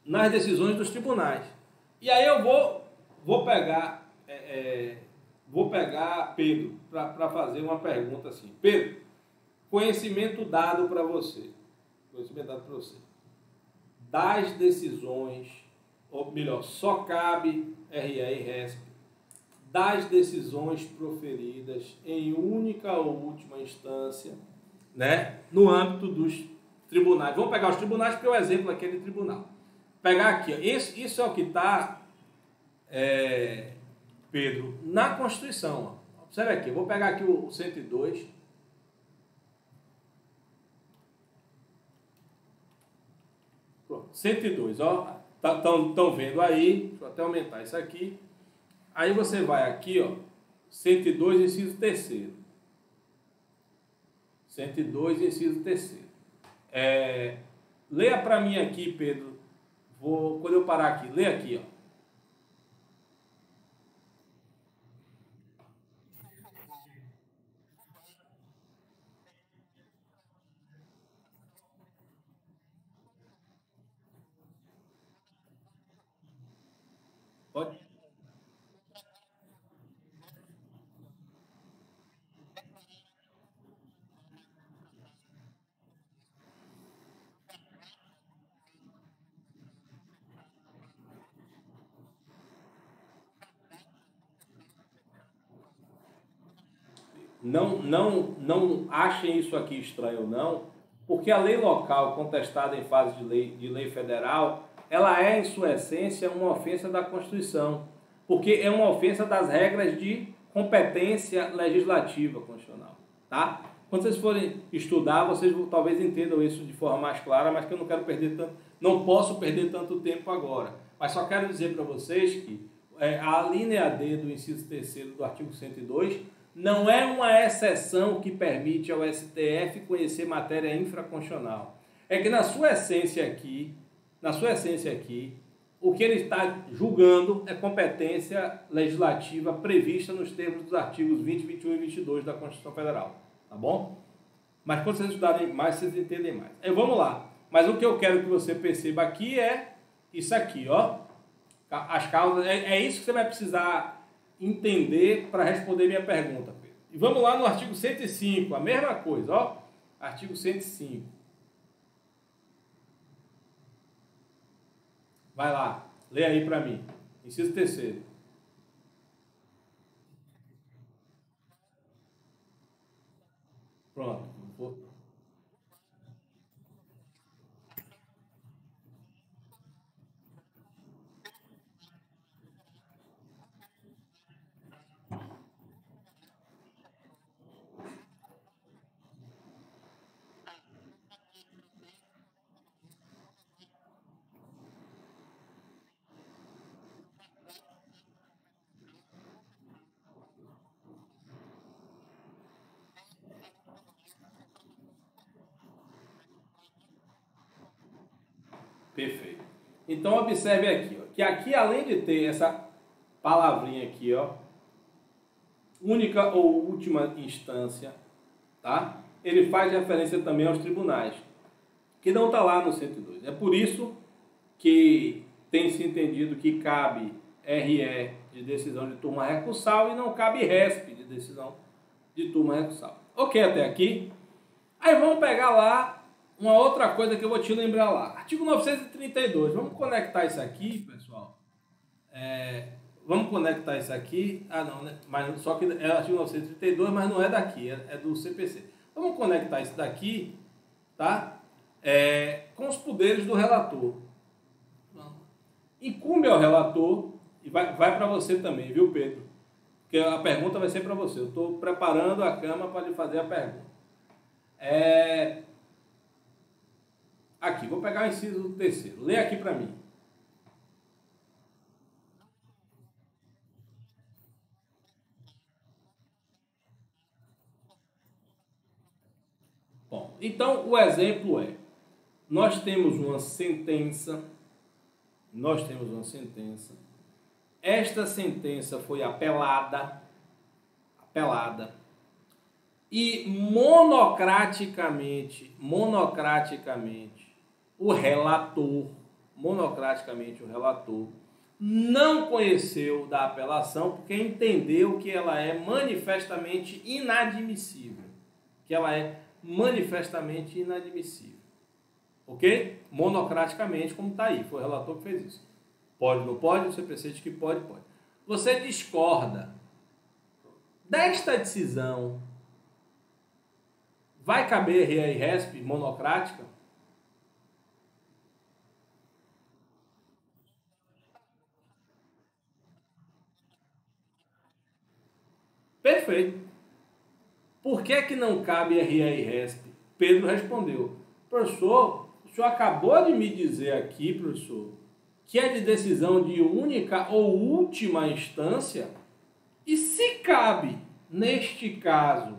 nas decisões dos tribunais. E aí eu vou pegar Pedro para fazer uma pergunta assim. Pedro, conhecimento dado para você. Das decisões, ou melhor, só cabe RE e RESP, das decisões proferidas em única ou última instância, né, no âmbito dos tribunais. Vamos pegar os tribunais, porque é o exemplo aqui é de tribunal. Pegar aqui, ó, isso é o que está, Pedro, na Constituição. Ó. Observe aqui, eu vou pegar aqui o 102. Pronto, 102, ó. Estão vendo aí, deixa eu até aumentar isso aqui. Aí você vai aqui, ó, 102, inciso 3º. 102, inciso 3º. Leia para mim aqui, Pedro. Quando eu parar aqui, lê aqui, ó. Pode? Não achem isso aqui estranho, não, porque a lei local contestada em fase de lei federal, ela é, em sua essência, uma ofensa da Constituição, porque é uma ofensa das regras de competência legislativa constitucional, tá? Quando vocês forem estudar, vocês talvez entendam isso de forma mais clara, mas que eu não posso perder tanto tempo agora. Mas só quero dizer para vocês que a linha D do inciso 3º do artigo 102 não é uma exceção que permite ao STF conhecer matéria infraconstitucional. É que na sua essência aqui, o que ele está julgando é competência legislativa prevista nos termos dos artigos 20, 21 e 22 da Constituição Federal. Tá bom? Mas quando vocês estudarem mais, vocês entendem mais. Vamos lá. Mas o que eu quero que você perceba aqui é isso aqui, ó. As causas, é isso que você vai precisar entender para responder minha pergunta, Pedro. E vamos lá no artigo 105, a mesma coisa, ó. Artigo 105. Vai lá, lê aí para mim. Inciso 3º. Pronto. Perfeito. Então observe aqui, ó, que aqui além de ter essa palavrinha aqui, ó, única ou última instância, tá? Ele faz referência também aos tribunais, que não está lá no 102. É por isso que tem se entendido que cabe RE de decisão de turma recursal e não cabe RESP de decisão de turma recursal. Ok até aqui? Aí vamos pegar lá uma outra coisa que eu vou te lembrar lá. Artigo 932. Vamos conectar isso aqui, pessoal. Vamos conectar isso aqui. Ah, não, né? Mas só que é artigo 932, mas não é daqui, é do CPC. Vamos conectar isso daqui tá? Com os poderes do relator. Incumbe ao relator, e vai para você também, viu, Pedro? Porque a pergunta vai ser para você. Eu estou preparando a cama para lhe fazer a pergunta. Aqui, vou pegar o inciso terceiro. Lê aqui para mim. Bom, então o exemplo é, nós temos uma sentença, esta sentença foi apelada, e monocraticamente, o relator não conheceu da apelação porque entendeu que ela é manifestamente inadmissível. Ok? Monocraticamente, como está aí. Foi o relator que fez isso. Pode, não pode? O CPC diz que pode, pode. Você discorda desta decisão. Vai caber RE e RESP monocrática? Perfeito. Por que não cabe RE e RESP? Pedro respondeu: professor, o senhor acabou de me dizer aqui, professor, que é de decisão de única ou última instância, e se cabe, neste caso,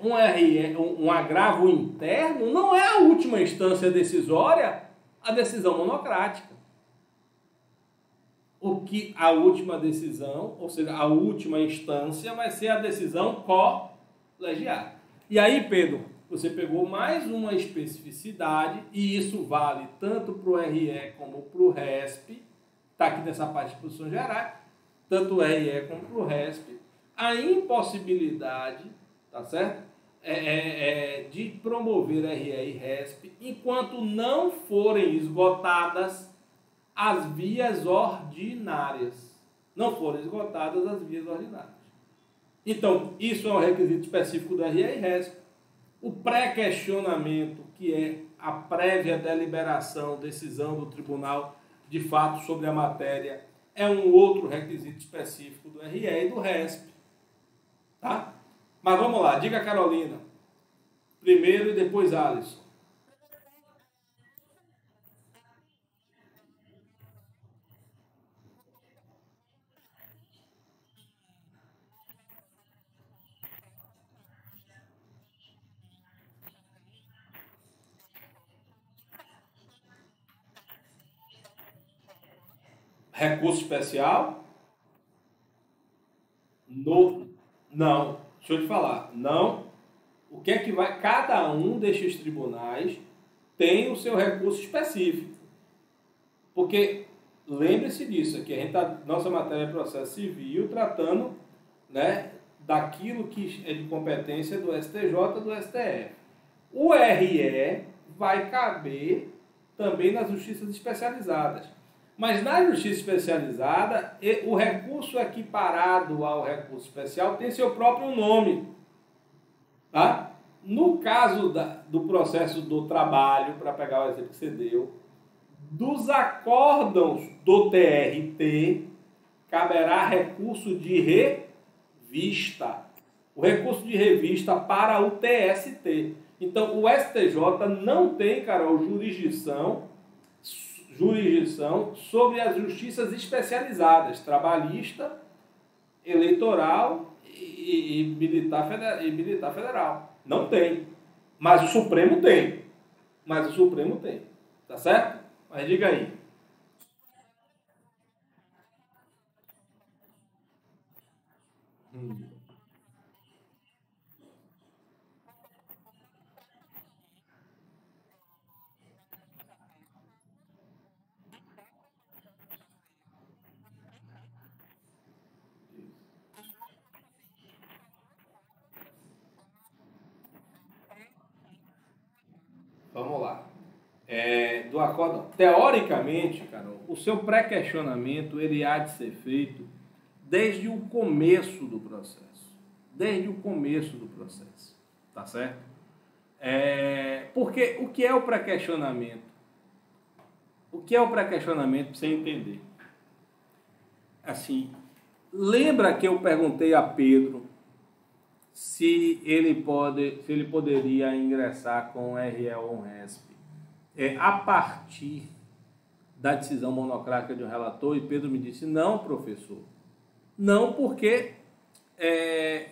um agravo interno, não é a última instância decisória a decisão monocrática. O que a última decisão, ou seja, a última instância, vai ser a decisão colegiada. E aí, Pedro, você pegou mais uma especificidade, e isso vale tanto para o RE como para o RESP, está aqui nessa parte de disposições gerais, tanto o RE como para o RESP, a impossibilidade, tá certo? De promover RE e RESP enquanto não forem esgotadas as vias ordinárias. Não forem esgotadas as vias ordinárias. Então, isso é um requisito específico do RE e RESP. O pré-questionamento, que é a prévia deliberação, decisão do tribunal de fato sobre a matéria, é um outro requisito específico do RE e do RESP. Tá? Mas vamos lá, diga Carolina. Primeiro e depois Alisson. Recurso especial? Não. Deixa eu te falar. Não. O que é que vai... Cada um destes tribunais tem o seu recurso específico. Porque, lembre-se disso, aqui a gente nossa matéria é processo civil, tratando, né, daquilo que é de competência do STJ e do STF. O RE vai caber também nas justiças especializadas. Mas na justiça especializada, o recurso equiparado ao recurso especial tem seu próprio nome. Tá? No caso do processo do trabalho, para pegar o exemplo que você deu, dos acórdãos do TRT, caberá recurso de revista. O recurso de revista para o TST. Então, o STJ não tem, Carol, jurisdição sobre as justiças especializadas, trabalhista, eleitoral e militar federal. Não tem. Mas o Supremo tem. Tá certo? Mas diga aí. Vamos lá. Do acordo, teoricamente, Carol, o seu pré-questionamento ele há de ser feito desde o começo do processo. Tá certo? Porque o que é o pré-questionamento? O que é o pré-questionamento para você entender? Assim, lembra que eu perguntei a Pedro se ele poderia ingressar com o RE ou um RESP a partir da decisão monocrática de um relator? E Pedro me disse, não, professor. Não, porque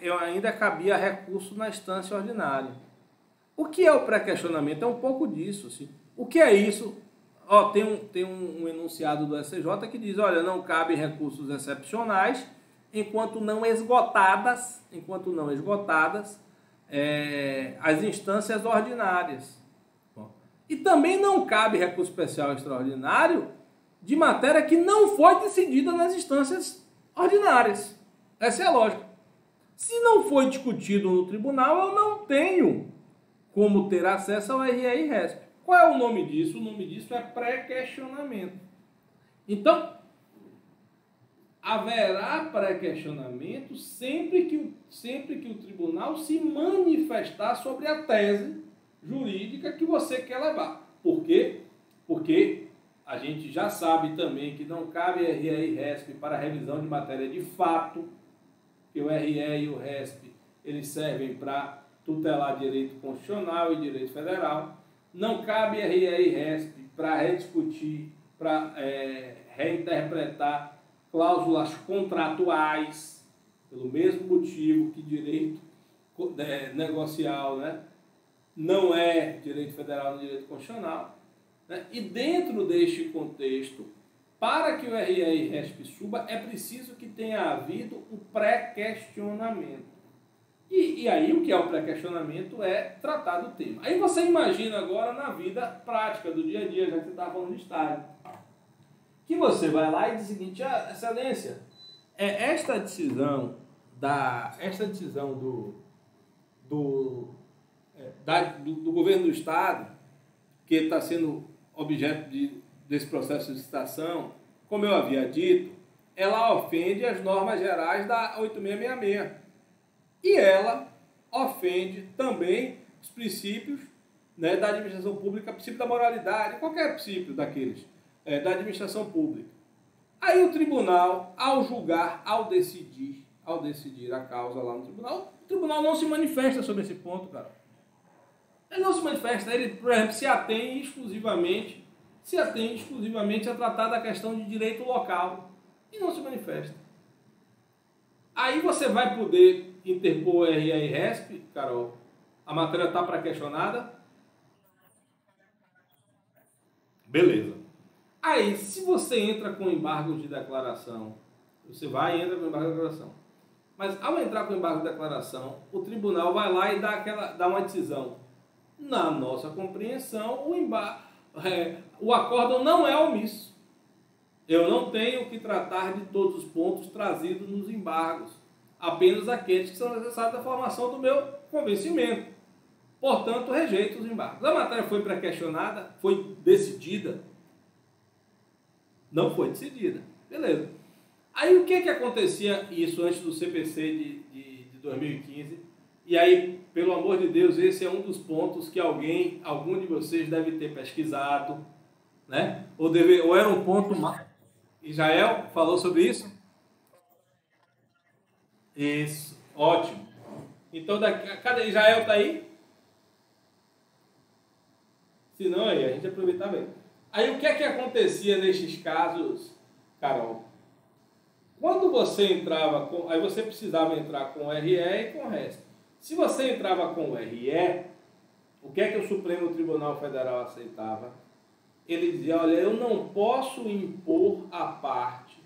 eu ainda cabia recurso na instância ordinária. O que é o pré-questionamento? É um pouco disso. Assim. O que é isso? Tem um enunciado do STJ que diz, olha, não cabe recursos excepcionais enquanto não esgotadas as instâncias ordinárias. Bom, e também não cabe recurso especial extraordinário de matéria que não foi decidida nas instâncias ordinárias. Essa é a lógica. Se não foi discutido no tribunal, eu não tenho como ter acesso ao RE e RESP. Qual é o nome disso? O nome disso é pré-questionamento. Então, haverá pré-questionamento sempre que o tribunal se manifestar sobre a tese jurídica que você quer levar. Por quê? Porque a gente já sabe também que não cabe RE e RESP para revisão de matéria de fato, que o RE e o RESP eles servem para tutelar direito constitucional e direito federal. Não cabe RE e RESP para rediscutir, para reinterpretar cláusulas contratuais, pelo mesmo motivo que direito negocial, né, não é direito federal nem direito constitucional. Né? E dentro deste contexto, para que o RE e RESP suba, é preciso que tenha havido o pré-questionamento. E aí o que é o pré-questionamento é tratar do tema. Aí você imagina agora na vida prática do dia a dia, já que você estava falando de estágio, que você vai lá e diz o seguinte, excelência, esta decisão do governo do estado, que está sendo objeto desse processo de licitação, como eu havia dito, ela ofende as normas gerais da 8666. E ela ofende também os princípios, né, da administração pública, princípio da moralidade, qualquer princípio daqueles, da administração pública. Aí o tribunal, ao julgar, ao decidir a causa lá no tribunal, o tribunal não se manifesta sobre esse ponto, cara. Ele não se manifesta, ele, por exemplo, se atém exclusivamente a tratar da questão de direito local e não se manifesta. Aí você vai poder interpor RE e RESP, Carol, a matéria está pré-questionada? Beleza. Aí, se você entra com embargo de declaração, você vai e entra com embargo de declaração. Mas ao entrar com embargo de declaração, o tribunal vai lá e dá uma decisão. Na nossa compreensão, o acórdão não é omisso. Eu não tenho que tratar de todos os pontos trazidos nos embargos, apenas aqueles que são necessários à formação do meu convencimento. Portanto, rejeito os embargos. A matéria foi pré-questionada? Foi decidida? Não foi decidida. Beleza. Aí o que acontecia isso antes do CPC de 2015? E aí, pelo amor de Deus, esse é um dos pontos que algum de vocês deve ter pesquisado, né? Ou era um ponto... Israel falou sobre isso? Isso, ótimo. Então, cadê Israel? Está aí? Se não, aí a gente aproveitava aí. Aí o que acontecia nesses casos, Carol? Quando você entrava com... Aí você precisava entrar com o RE e com o RESP. Se você entrava com o RE, o que o Supremo Tribunal Federal aceitava? Ele dizia, olha, eu não posso impor a parte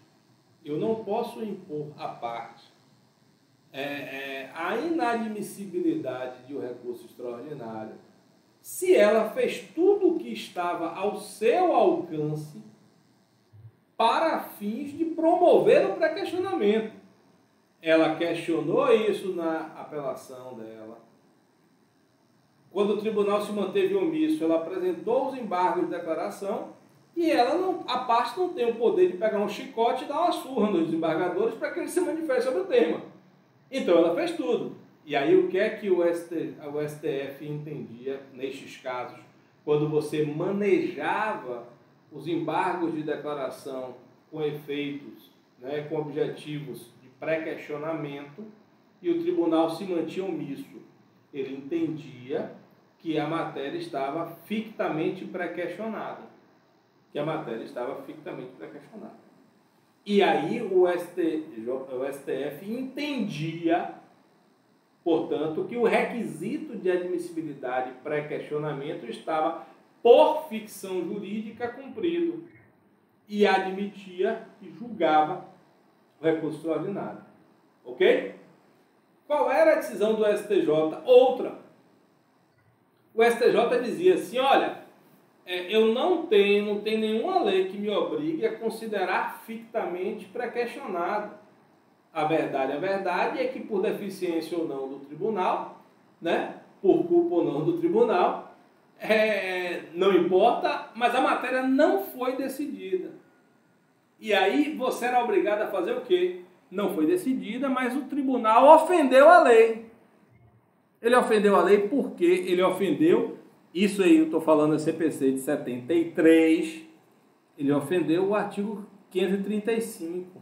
a inadmissibilidade de um recurso extraordinário se ela fez tudo o que estava ao seu alcance para fins de promover o pré-questionamento. Ela questionou isso na apelação dela. Quando o tribunal se manteve omisso, ela apresentou os embargos de declaração e a parte não tem o poder de pegar um chicote e dar uma surra nos desembargadores para que eles se manifestem sobre o tema. Então ela fez tudo. E aí o que é que o STF entendia nestes casos? Quando você manejava os embargos de declaração com efeitos, né, com objetivos de pré-questionamento, e o tribunal se mantinha omisso. Ele entendia que a matéria estava fictamente pré-questionada. E aí o STF entendia, portanto, que o requisito de admissibilidade e pré-questionamento estava, por ficção jurídica, cumprido. E admitia e julgava o recurso extraordinário. Ok? Qual era a decisão do STJ? Outra. O STJ dizia assim, olha, eu não tenho nenhuma lei que me obrigue a considerar fictamente pré-questionado. A verdade é que por deficiência ou não do tribunal, né, por culpa ou não do tribunal, não importa, mas a matéria não foi decidida. E aí você era obrigado a fazer o quê? Não foi decidida, mas o tribunal ofendeu a lei. Ele ofendeu a lei porque ele ofendeu, isso aí eu estou falando da CPC de 73, ele ofendeu o artigo 535,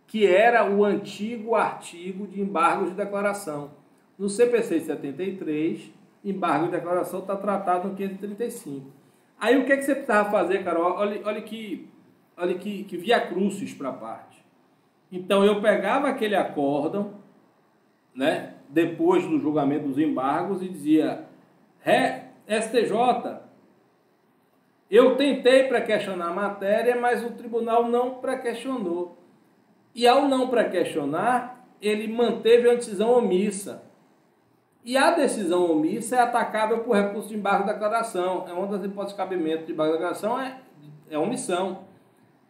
que era o antigo artigo de embargos de declaração. No CPC de 73, embargo de declaração está tratado no 535. Aí o que você precisava fazer, Carol? Olha que viacrucis para a parte. Então eu pegava aquele acórdão, né, depois do julgamento dos embargos, e dizia, STJ, eu tentei pré-questionar a matéria, mas o tribunal não pré-questionou. E ao não pré-questionar, ele manteve a decisão omissa. E a decisão omissa é atacável por recurso de embargo de declaração. É uma das hipóteses de cabimento de embargo de declaração é omissão.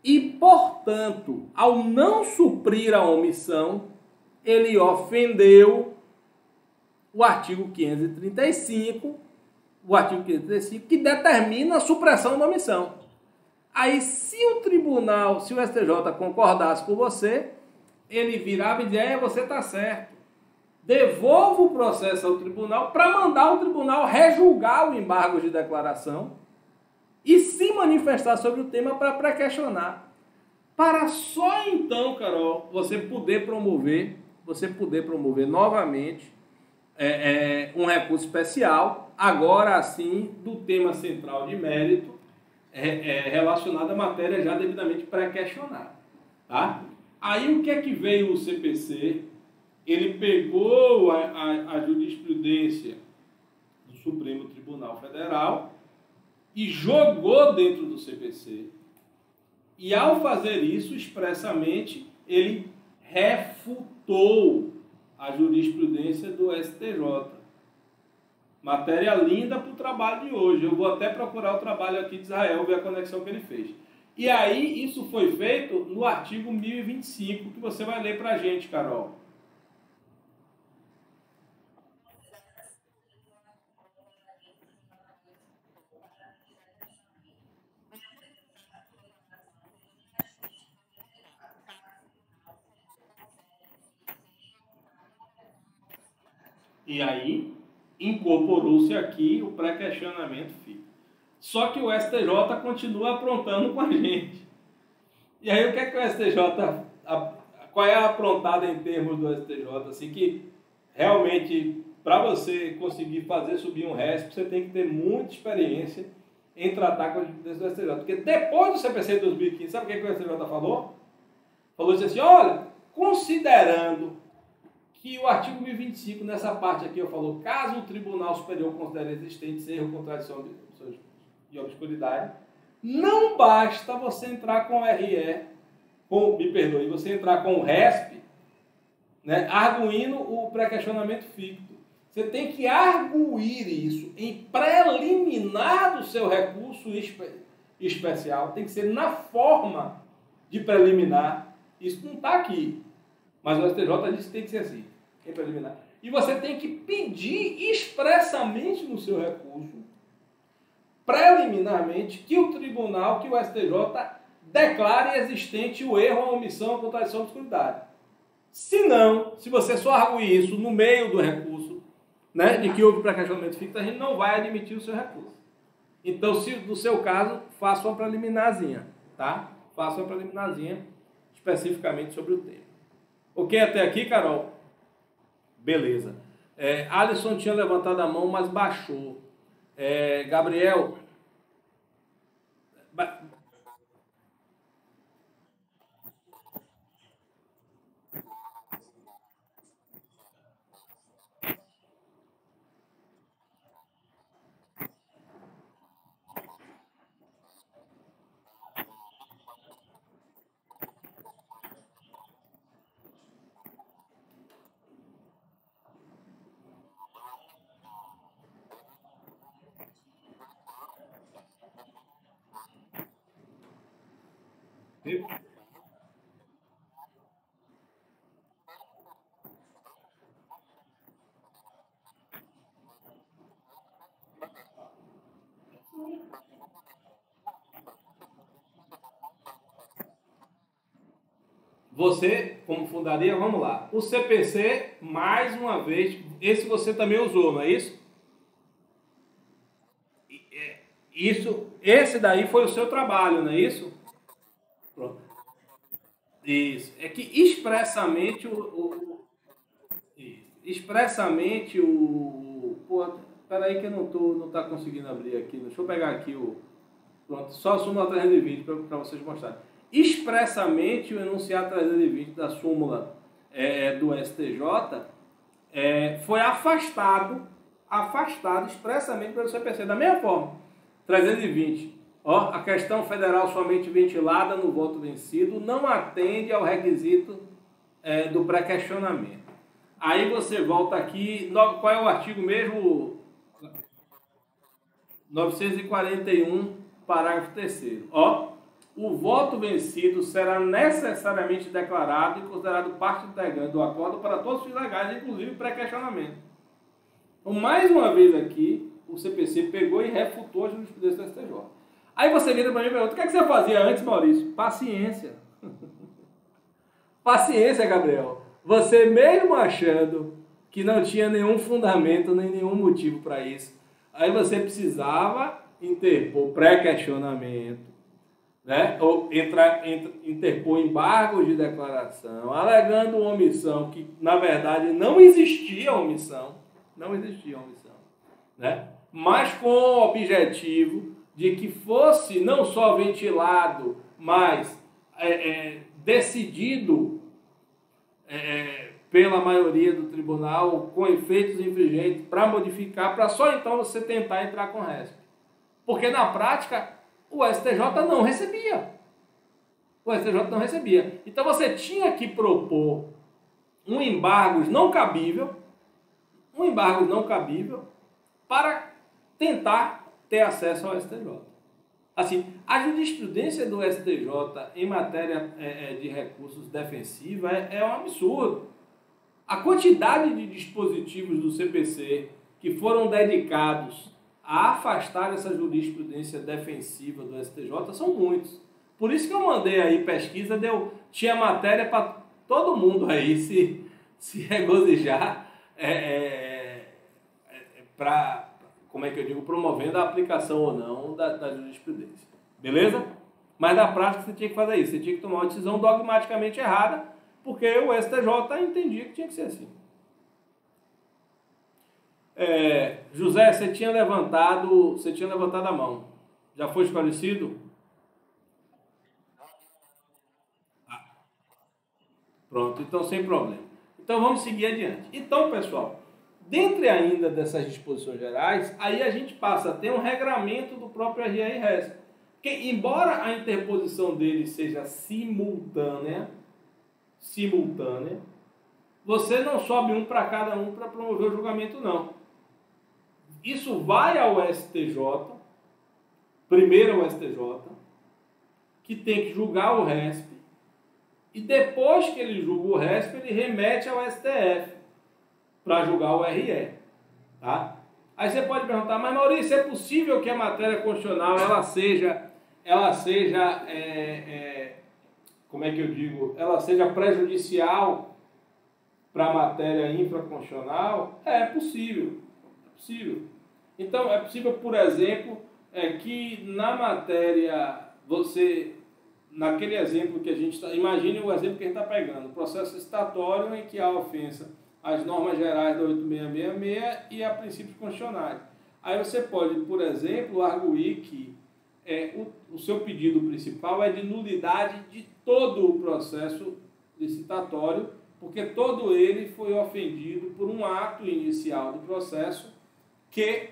E, portanto, ao não suprir a omissão, ele ofendeu o artigo 535, que determina a supressão da omissão. Aí, se o STJ concordasse com você, ele virava e dizia, você está certo. Devolva o processo ao tribunal para mandar o tribunal rejulgar o embargo de declaração e se manifestar sobre o tema para pré-questionar. Para só então, Carol, você poder promover novamente um recurso especial, agora sim, do tema central de mérito, relacionado à matéria já devidamente pré-questionada. Tá? Aí o que é que veio o CPC? Ele pegou a jurisprudência do Supremo Tribunal Federal e jogou dentro do CPC. E ao fazer isso, expressamente, ele refutou a jurisprudência do STJ. Matéria linda para o trabalho de hoje. Eu vou até procurar o trabalho aqui de Israel, ver a conexão que ele fez. E aí, isso foi feito no artigo 1025, que você vai ler para a gente, Carol. E aí, incorporou-se aqui o pré-questionamento FII. Só que o STJ continua aprontando com a gente. E aí, o que é que o STJ... Qual é a aprontada em termos do STJ? Assim que, realmente, para você conseguir fazer subir um RESP, você tem que ter muita experiência em tratar com a jurisprudência do STJ. Porque depois do CPC de 2015, sabe o que o STJ falou? Falou assim, olha, considerando que o artigo 1025, nessa parte aqui, eu falo, caso o Tribunal Superior considere existentes erro, contradição e obscuridade, não basta você entrar com o você entrar com o RESP, né, arguindo o pré-questionamento ficto. Você tem que arguir isso em preliminar do seu recurso especial, tem que ser na forma de preliminar. Isso não está aqui, mas o STJ disse que tem que ser assim. Preliminar. E você tem que pedir expressamente no seu recurso, preliminarmente, que o tribunal, que o STJ, declare existente o erro, a omissão, a contradição, a obscuridade. Se não, se você só arguir isso no meio do recurso, né, de que houve pré-questionamento ficto, a gente não vai admitir o seu recurso. Então, se no seu caso, faça uma preliminarzinha, tá? Faça uma preliminarzinha especificamente sobre o tema. Ok até aqui, Carol? Beleza. Alisson tinha levantado a mão, mas baixou. Gabriel... Você, como fundaria, vamos lá. O CPC, mais uma vez, esse você também usou, não é isso? Esse daí foi o seu trabalho, não é isso? Pronto. Isso. É que expressamente expressamente pô, peraí que eu não tá conseguindo abrir aqui. Deixa eu pegar aqui pronto, só a súmula 320 para vocês mostrarem. Expressamente o enunciado 320 da súmula do STJ foi afastado expressamente pelo CPC. Da mesma forma, 320. Ó, a questão federal somente ventilada no voto vencido não atende ao requisito do pré-questionamento. Aí você volta aqui, qual é o artigo mesmo? 941, parágrafo 3º. Ó, o voto vencido será necessariamente declarado e considerado parte integrante do acordo para todos os legais, inclusive pré-questionamento. Então, mais uma vez aqui, o CPC pegou e refutou a jurisprudência do STJ. Aí você vira para mim e pergunta, o que você fazia antes, Maurício? Paciência. Paciência, Gabriel. Você mesmo achando que não tinha nenhum fundamento, nem nenhum motivo para isso, aí você precisava interpor pré-questionamento, né? Ou interpor embargos de declaração, alegando omissão, que na verdade não existia omissão, né? Mas com o objetivo de que fosse não só ventilado, mas decidido pela maioria do tribunal com efeitos infringentes para modificar, para só então você tentar entrar com RESP. Porque na prática o STJ não recebia. Então você tinha que propor um embargo não cabível para tentar ter acesso ao STJ. Assim, a jurisprudência do STJ em matéria de recursos defensivos é um absurdo. A quantidade de dispositivos do CPC que foram dedicados a afastar essa jurisprudência defensiva do STJ são muitos. Por isso que eu mandei aí pesquisa, tinha matéria para todo mundo aí se regozijar para, como é que eu digo, promovendo a aplicação ou não da jurisprudência. Beleza? Mas na prática você tinha que fazer isso, você tinha que tomar uma decisão dogmaticamente errada, porque o STJ entendia que tinha que ser assim. José, você tinha levantado a mão. Já foi esclarecido? Pronto, então sem problema. Então vamos seguir adiante. Então, pessoal, dentre ainda dessas disposições gerais, aí a gente passa a ter um regramento do próprio RR-RESP. Porque, embora a interposição dele seja simultânea, você não sobe um para cada um para promover o julgamento, não. Isso vai ao STJ, primeiro ao STJ, que tem que julgar o RESP, e depois que ele julga o RESP, ele remete ao STF para julgar o RE. Tá? Aí você pode perguntar, mas Maurício, é possível que a matéria constitucional ela seja como é que eu digo, ela seja prejudicial para a matéria infraconstitucional, é possível. É possível. Então, é possível, por exemplo, que na matéria, você, naquele exemplo que a gente está... Imagine o exemplo que a gente está pegando, o processo licitatório em que há ofensa às normas gerais da 8666 e a princípios constitucionais. Aí você pode, por exemplo, arguir que o seu pedido principal é de nulidade de todo o processo licitatório, porque todo ele foi ofendido por um ato inicial do processo que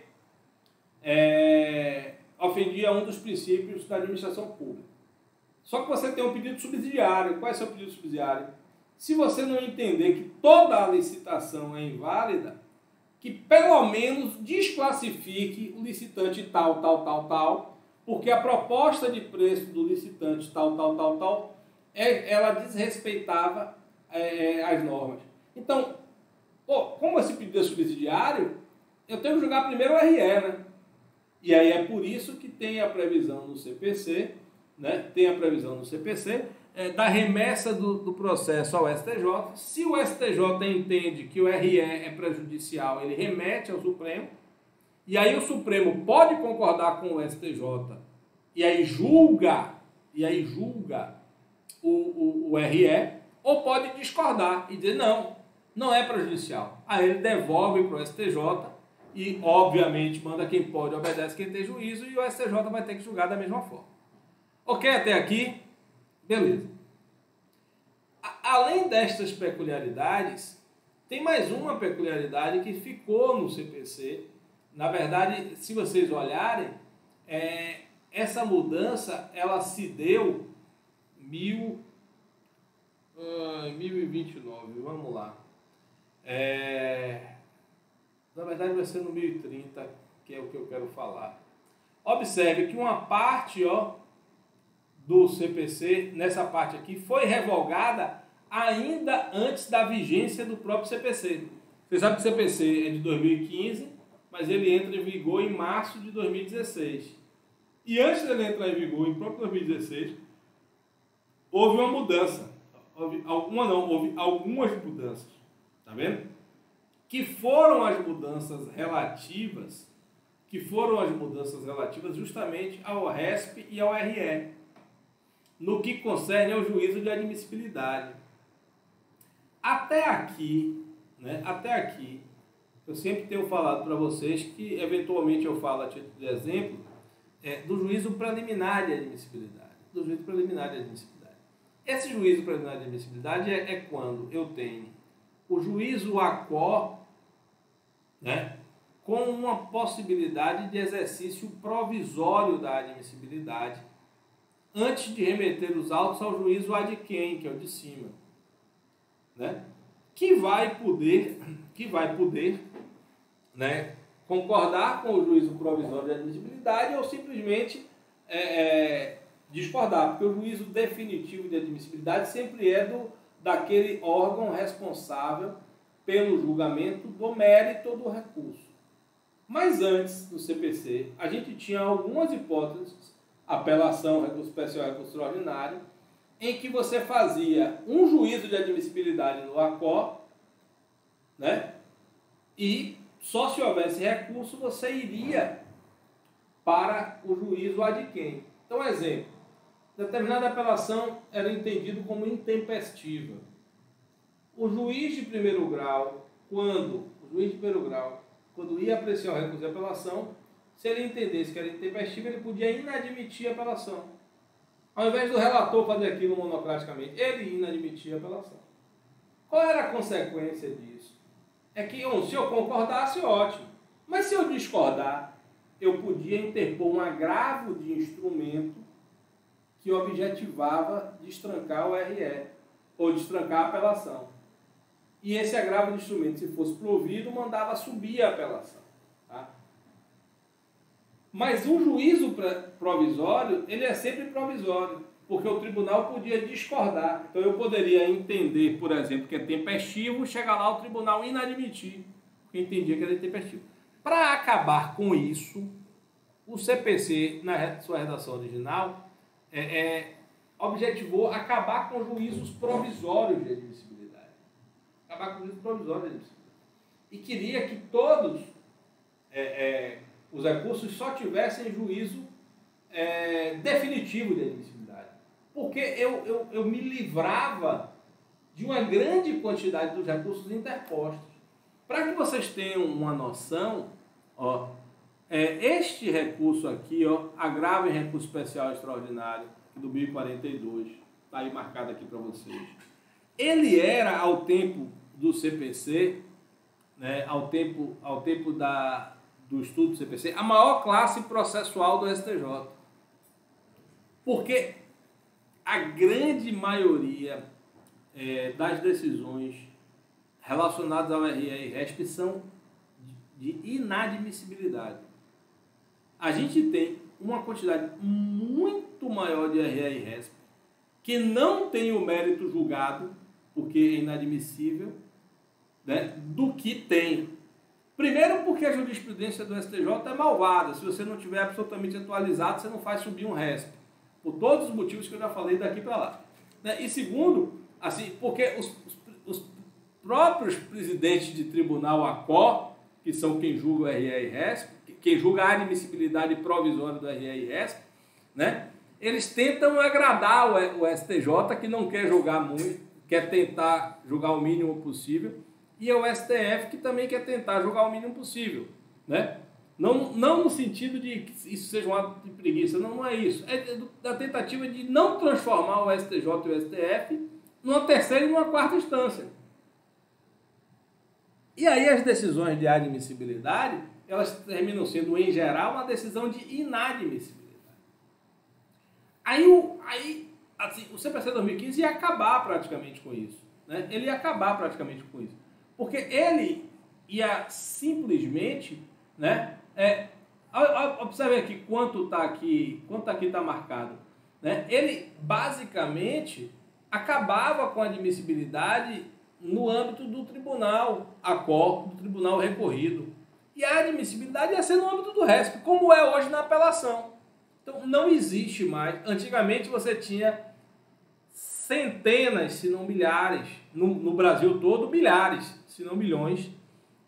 ofendia um dos princípios da administração pública. Só que você tem um pedido subsidiário. Qual é o seu pedido subsidiário? Se você não entender que toda a licitação é inválida, que pelo menos desclassifique o licitante tal, tal, tal, tal, porque a proposta de preço do licitante tal, tal, tal, tal, ela desrespeitava as normas. Então, como esse pedido é subsidiário, eu tenho que julgar primeiro o RE, né? E aí é por isso que tem a previsão no CPC, né? Tem a previsão no CPC da remessa do processo ao STJ. Se o STJ entende que o RE é prejudicial, ele remete ao Supremo, e aí o Supremo pode concordar com o STJ, e aí julga o RE, ou pode discordar e dizer não é prejudicial. Aí ele devolve para o STJ e, obviamente, manda quem pode, obedece quem tem juízo, e o STJ vai ter que julgar da mesma forma. Ok até aqui? Beleza. Além destas peculiaridades, tem mais uma peculiaridade que ficou no CPC. Na verdade, se vocês olharem, essa mudança ela se deu em 1029, vamos lá. Na verdade vai ser no 1030, que é o que eu quero falar. Observe que uma parte do CPC, nessa parte aqui, foi revogada ainda antes da vigência do próprio CPC. Você sabe que o CPC é de 2015, mas ele entra em vigor em março de 2016. E antes dele entrar em vigor, em próprio 2016, houve uma mudança. Houve algumas mudanças. Tá vendo? Que foram as mudanças relativas justamente ao RESP e ao RE, no que concerne ao juízo de admissibilidade. Até aqui, eu sempre tenho falado para vocês que, eventualmente, eu falo a título de exemplo, do juízo preliminar de admissibilidade. Esse juízo preliminar de admissibilidade é quando eu tenho o juízo ACO, né, com uma possibilidade de exercício provisório da admissibilidade, antes de remeter os autos ao juízo ad quem, que é o de cima, né, que vai poder, né, concordar com o juízo provisório de admissibilidade ou simplesmente discordar, porque o juízo definitivo de admissibilidade sempre é daquele órgão responsável pelo julgamento do mérito ou do recurso. Mas antes do CPC, a gente tinha algumas hipóteses, apelação, recurso especial e recurso extraordinário, em que você fazia um juízo de admissibilidade no ACO, né? E só se houvesse recurso você iria para o juízo ad quem. Então, exemplo, determinada apelação era entendido como intempestiva. O juiz de primeiro grau, quando ia apreciar o recurso de apelação, se ele entendesse que era intempestivo, ele podia inadmitir a apelação. Ao invés do relator fazer aquilo monocraticamente, ele inadmitia a apelação. Qual era a consequência disso? É que, se eu concordasse, ótimo. Mas se eu discordar, eu podia interpor um agravo de instrumento que objetivava destrancar o RE, ou destrancar a apelação. E esse agravo de instrumento, se fosse provido, mandava subir a apelação. Tá? Mas o juízo provisório, ele é sempre provisório, porque o tribunal podia discordar. Então eu poderia entender, por exemplo, que é tempestivo, chegar lá o tribunal inadmitir, porque entendia que era intempestivo. Para acabar com isso, o CPC, na sua redação original, objetivou acabar com juízos provisórios de admissibilidade. acabar com o juízo provisório. E queria que todos os recursos só tivessem juízo definitivo de admissibilidade. Porque eu me livrava de uma grande quantidade dos recursos interpostos. Para que vocês tenham uma noção, este recurso aqui, agravo em recurso especial extraordinário, do 1042, está aí marcado aqui para vocês. Ele era, ao tempo do CPC, né, ao tempo do estudo do CPC, a maior classe processual do STJ. Porque a grande maioria das decisões relacionadas ao RE e RESP são de inadmissibilidade. A gente tem uma quantidade muito maior de RE e RESP que não tem o mérito julgado, porque é inadmissível, né, do que tem. Primeiro porque a jurisprudência do STJ é malvada. Se você não tiver absolutamente atualizado, você não faz subir um RESP. Por todos os motivos que eu já falei daqui para lá. Né? E segundo, assim, porque os próprios presidentes de tribunal ACO, que são quem julga o RE e RESP, quem julga a admissibilidade provisória do RE e RESP, né? Eles tentam agradar o STJ, que não quer julgar muito, quer tentar julgar o mínimo possível, e o STF, que também quer tentar julgar o mínimo possível, né? Não no sentido de que isso seja um ato de preguiça, não é isso. É da tentativa de não transformar o STJ e o STF numa terceira e numa quarta instância. E aí as decisões de admissibilidade, elas terminam sendo, em geral, uma decisão de inadmissibilidade. Aí assim, o CPC 2015 ia acabar praticamente com isso. Né? Ele ia acabar praticamente com isso. Porque ele ia simplesmente... Né? Observe aqui quanto aqui está marcado. Né? Ele basicamente acabava com a admissibilidade no âmbito do tribunal ACO, do tribunal recorrido. E a admissibilidade ia ser no âmbito do RESP, como é hoje na apelação. Então não existe mais. Antigamente você tinha centenas, se não milhares, no Brasil todo, milhares, se não milhões,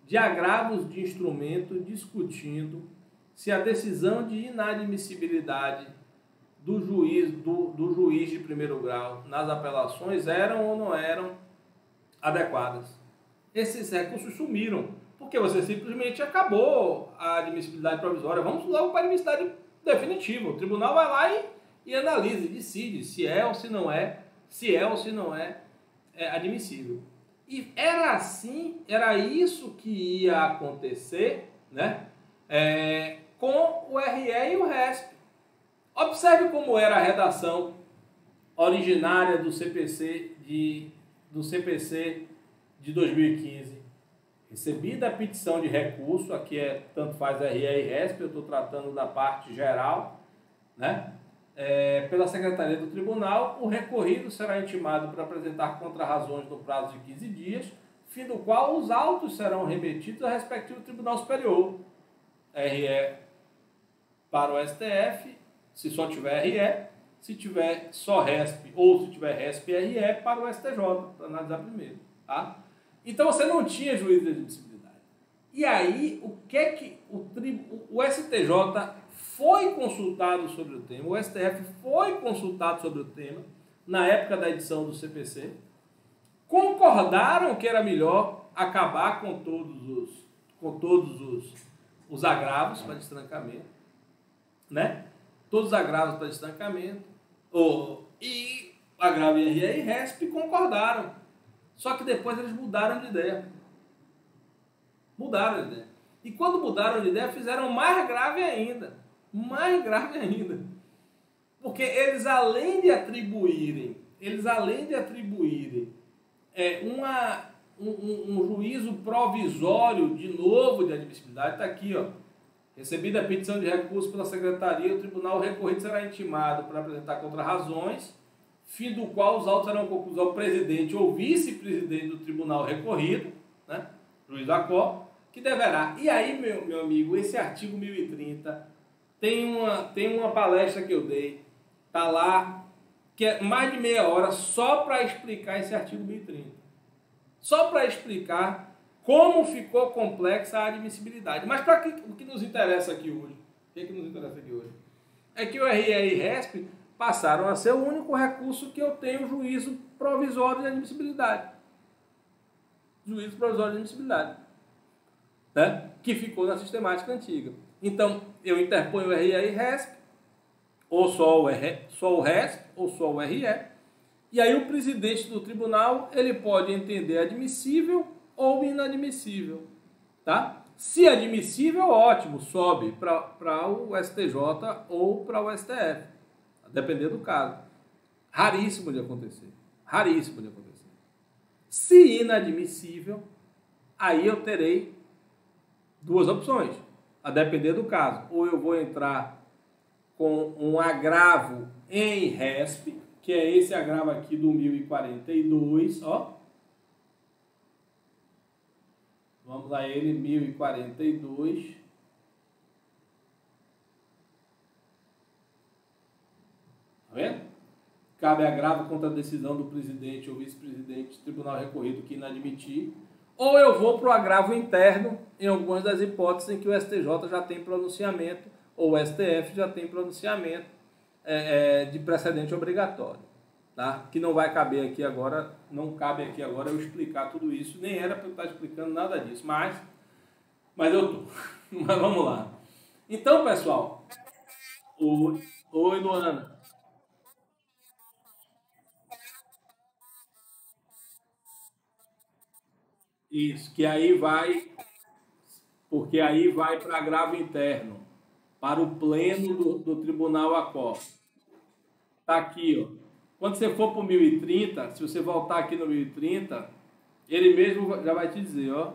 de agravos de instrumento discutindo se a decisão de inadmissibilidade do juiz de primeiro grau nas apelações eram ou não eram adequadas. Esses recursos sumiram, porque você simplesmente acabou a admissibilidade provisória. Vamos logo para a admissibilidade definitiva. O tribunal vai lá e analisa, decide se é ou se não é, admissível. E era assim, era isso que ia acontecer, né, com o RE e o RESP. Observe como era a redação originária do CPC de 2015. Recebida a petição de recurso, aqui tanto faz RE e RESP, eu estou tratando da parte geral, né? Pela Secretaria do Tribunal, o recorrido será intimado para apresentar contrarrazões no prazo de 15 dias, fim do qual os autos serão remetidos ao respectivo Tribunal Superior. RE para o STF, se só tiver RE, se tiver só RESP ou se tiver RESP e RE para o STJ, para analisar primeiro. Tá? Então você não tinha juízo de admissibilidade. E aí, o que o STJ foi consultado sobre o tema, o STF foi consultado sobre o tema, na época da edição do CPC, concordaram que era melhor acabar com todos os agravos para destrancamento, né? Todos os agravos para destrancamento, e agravo em RE e RESP concordaram. Só que depois eles mudaram de ideia. E quando mudaram de ideia, fizeram mais grave ainda. Porque eles, além de atribuírem um juízo provisório de novo de admissibilidade, está aqui, recebida a petição de recurso pela Secretaria, o Tribunal recorrido será intimado para apresentar contrarrazões, fim do qual os autos serão concluídos ao presidente ou vice-presidente do Tribunal recorrido, né, juiz da COR, que deverá. E aí, meu amigo, esse artigo 1030 tem uma palestra que eu dei, está lá, que é mais de meia hora só para explicar esse artigo 1030. Só para explicar como ficou complexa a admissibilidade. Mas para o que nos interessa aqui hoje? O que nos interessa aqui hoje? É que o RE e RESP passaram a ser o único recurso que eu tenho juízo provisório de admissibilidade. Juízo provisório de admissibilidade. Né? Que ficou na sistemática antiga. Então, eu interponho o RE e RESP, ou só o RESP, ou só o RE, e aí o presidente do tribunal, ele pode entender admissível ou inadmissível. Tá? Se admissível, ótimo, sobe para o STJ ou para o STF, a depender do caso. Raríssimo de acontecer. Raríssimo de acontecer. Se inadmissível, aí eu terei duas opções, a depender do caso. Ou eu vou entrar com um agravo em RESP, que é esse agravo aqui do 1042, ó. Vamos lá, ele, 1042. Tá vendo? Cabe agravo contra a decisão do presidente ou vice-presidente do tribunal recorrido que inadmitir. Ou eu vou para o agravo interno, em algumas das hipóteses em que o STJ já tem pronunciamento, ou o STF já tem pronunciamento de precedente obrigatório. Tá? Que não vai caber aqui agora, não cabe aqui agora eu explicar tudo isso, nem era para eu estar explicando nada disso, mas eu estou. Mas vamos lá. Então, pessoal, oi Luana. Isso, que aí vai, porque aí vai para agravo interno, para o pleno do Tribunal ACOF. Está aqui, ó. Quando você for para o 1030, se você voltar aqui no 1030, ele mesmo já vai te dizer, ó.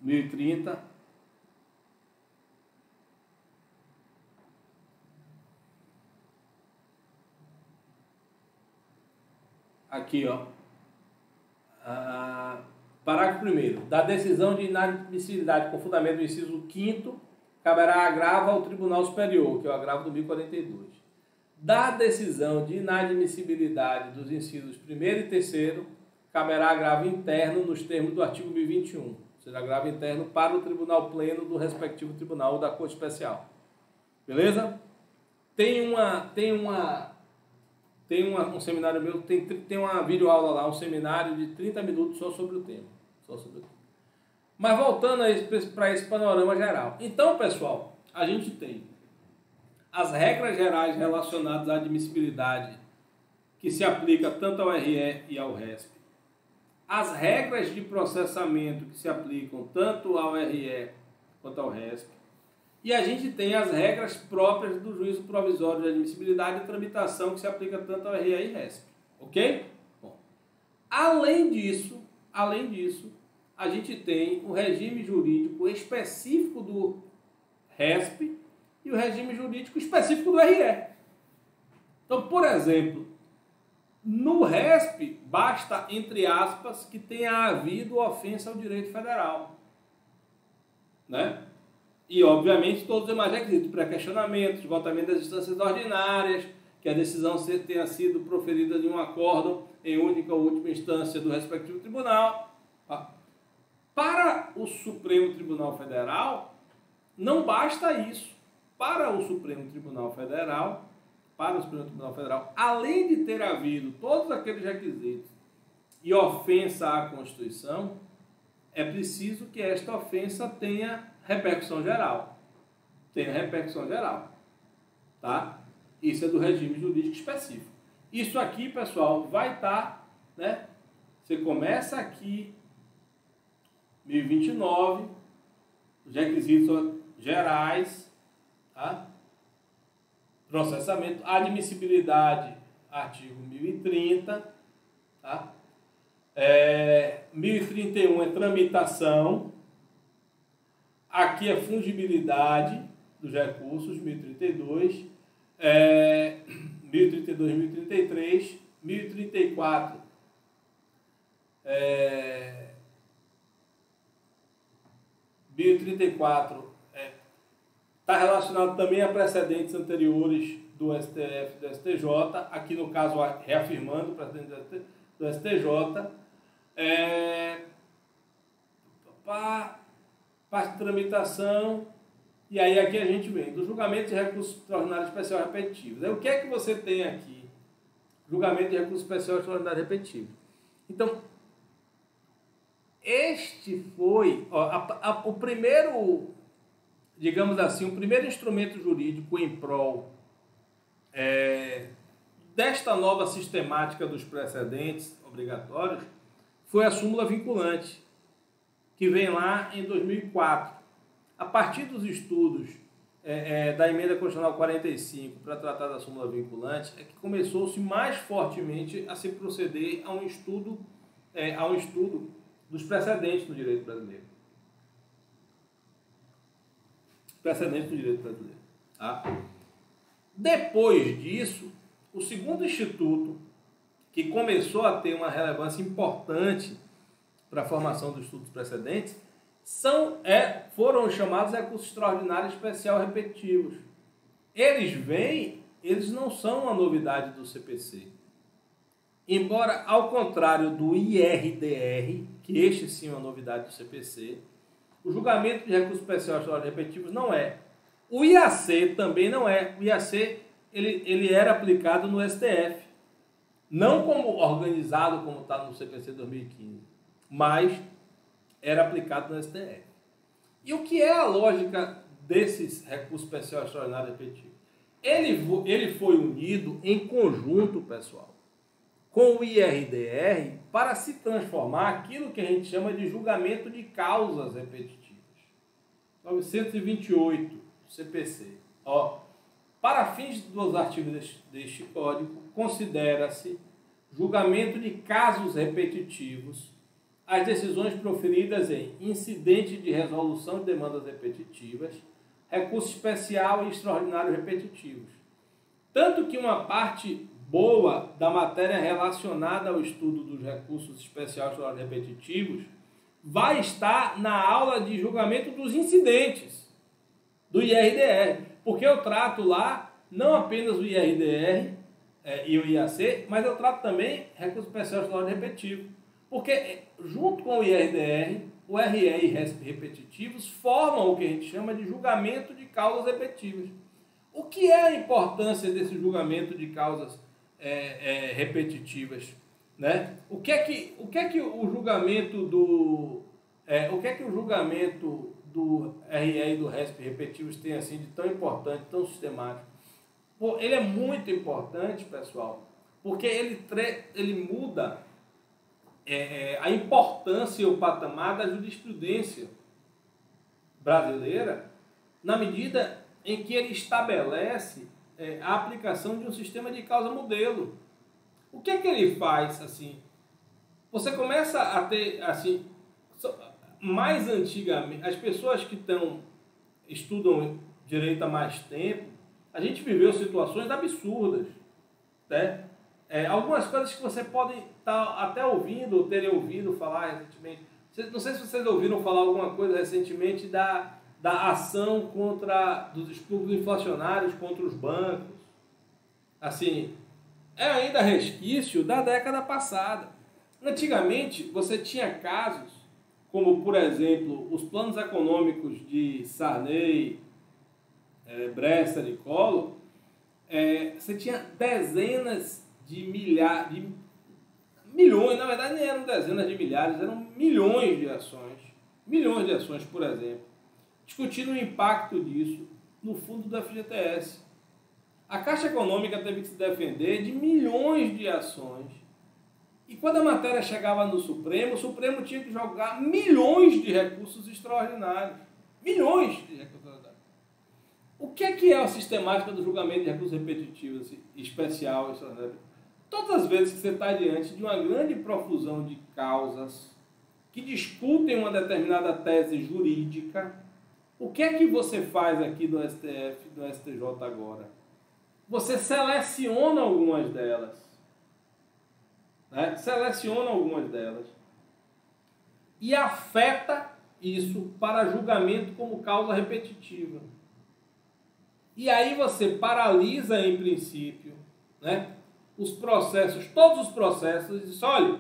1030. Aqui, ó. Parágrafo 1º. Da decisão de inadmissibilidade com fundamento do inciso 5º, caberá agravo ao Tribunal Superior, que é o agravo do 1042. Da decisão de inadmissibilidade dos incisos 1º e 3º, caberá agravo interno nos termos do artigo 1021, ou seja, agravo interno para o Tribunal Pleno do respectivo tribunal ou da Corte Especial. Beleza? Tem um seminário meu, tem uma videoaula lá, um seminário de 30 minutos só sobre o tema. Mas voltando para esse panorama geral. Então, pessoal, a gente tem as regras gerais relacionadas à admissibilidade, que se aplica tanto ao RE e ao RESP. As regras de processamento que se aplicam tanto ao RE quanto ao RESP. E a gente tem as regras próprias do juízo provisório de admissibilidade e tramitação que se aplica tanto ao RE e RESP. Ok? Bom, além disso, a gente tem o regime jurídico específico do RESP e o regime jurídico específico do RE. Então, por exemplo, no RESP, basta, entre aspas, que tenha havido ofensa ao direito federal. Né? E, obviamente, todos os demais requisitos, pré-questionamento, esgotamento das instâncias ordinárias, que a decisão tenha sido proferida de um acórdão em única ou última instância do respectivo tribunal. Para o Supremo Tribunal Federal, não basta isso. Para o Supremo Tribunal Federal, além de ter havido todos aqueles requisitos e ofensa à Constituição, é preciso que esta ofensa tenha repercussão geral. Tá? Isso é do regime jurídico específico. Isso aqui, pessoal, vai estar, né? Você começa aqui, 1029, os requisitos gerais, tá? Processamento, admissibilidade, artigo 1030, tá? 1031 é tramitação, aqui é fungibilidade dos recursos, 1032, 1032, 1033, 1034, é, 1034 está relacionado também a precedentes anteriores do STF e do STJ, aqui no caso reafirmando o precedente do STJ, parte de tramitação, e aí aqui a gente vem do julgamento de recurso extraordinário especial repetitivo. Aí, o que é que você tem aqui? Julgamento de recurso especial extraordinário repetitivo. Então, este foi o primeiro, digamos assim, o primeiro instrumento jurídico em prol desta nova sistemática dos precedentes obrigatórios foi a súmula vinculante, que vem lá em 2004. A partir dos estudos da emenda constitucional 45 para tratar da súmula vinculante, é que começou-se mais fortemente a se proceder a um estudo dos precedentes do direito brasileiro. Precedentes do direito brasileiro. Tá? Depois disso, o segundo instituto que começou a ter uma relevância importante para a formação dos estudos precedentes foram os chamados recursos extraordinários especial repetitivos. Eles não são uma novidade do CPC. Embora, ao contrário do IRDR, que este sim é uma novidade do CPC, o julgamento de recursos especial extraordinários repetitivos não é. O IAC também não é. O IAC ele era aplicado no STF. Não como organizado, como está no CPC 2015, mas era aplicado no STF. E o que é a lógica desses recursos especiais extraordinários repetitivos? Ele foi unido em conjunto, pessoal, com o IRDR para se transformar aquilo que a gente chama de julgamento de causas repetitivas. 928 CPC. Para fins dos artigos deste código, considera-se julgamento de casos repetitivos as decisões proferidas em incidente de resolução de demandas repetitivas, recurso especial e extraordinário repetitivos. Tanto que uma parte boa da matéria relacionada ao estudo dos recursos especiais e extraordinários repetitivos vai estar na aula de julgamento dos incidentes do IRDR, porque eu trato lá não apenas o IRDR e o IAC, mas eu trato também recurso especial e extraordinário repetitivo. Porque, junto com o IRDR, o RE e RESP repetitivos formam o que a gente chama de julgamento de causas repetitivas. O que é a importância desse julgamento de causas repetitivas? Né? O que é que o julgamento do RE e do RESP repetitivos tem assim de tão importante, tão sistemático? Ele é muito importante, pessoal, porque ele muda a importância e o patamar da jurisprudência brasileira na medida em que ele estabelece a aplicação de um sistema de causa modelo. O que é que ele faz? Assim, você começa a ter, assim, mais antigamente, as pessoas que estudam direito há mais tempo, a gente viveu situações absurdas, né? Algumas coisas que você pode estar até ouvindo, ou terem ouvido falar recentemente. Não sei se vocês ouviram falar alguma coisa recentemente da ação dos expurgos inflacionários contra os bancos. Assim, é ainda resquício da década passada. Antigamente, você tinha casos, como, por exemplo, os planos econômicos de Sarney, Bresser e Collor. Você tinha dezenas de milhões, na verdade nem eram dezenas de milhares, eram milhões de ações, por exemplo, discutindo o impacto disso no fundo do FGTS. A Caixa Econômica teve que se defender de milhões de ações, e quando a matéria chegava no Supremo, o Supremo tinha que jogar milhões de recursos extraordinários. Milhões de recursos extraordinários. O que é a sistemática do julgamento de recursos repetitivos, especial, extraordinário? Todas as vezes que você está diante de uma grande profusão de causas que discutem uma determinada tese jurídica, o que é que você faz aqui no STF, no STJ agora? Você seleciona algumas delas. Né? Seleciona algumas delas. E afeta isso para julgamento como causa repetitiva. E aí você paralisa em princípio, né? os processos, todos os processos, e diz, olha,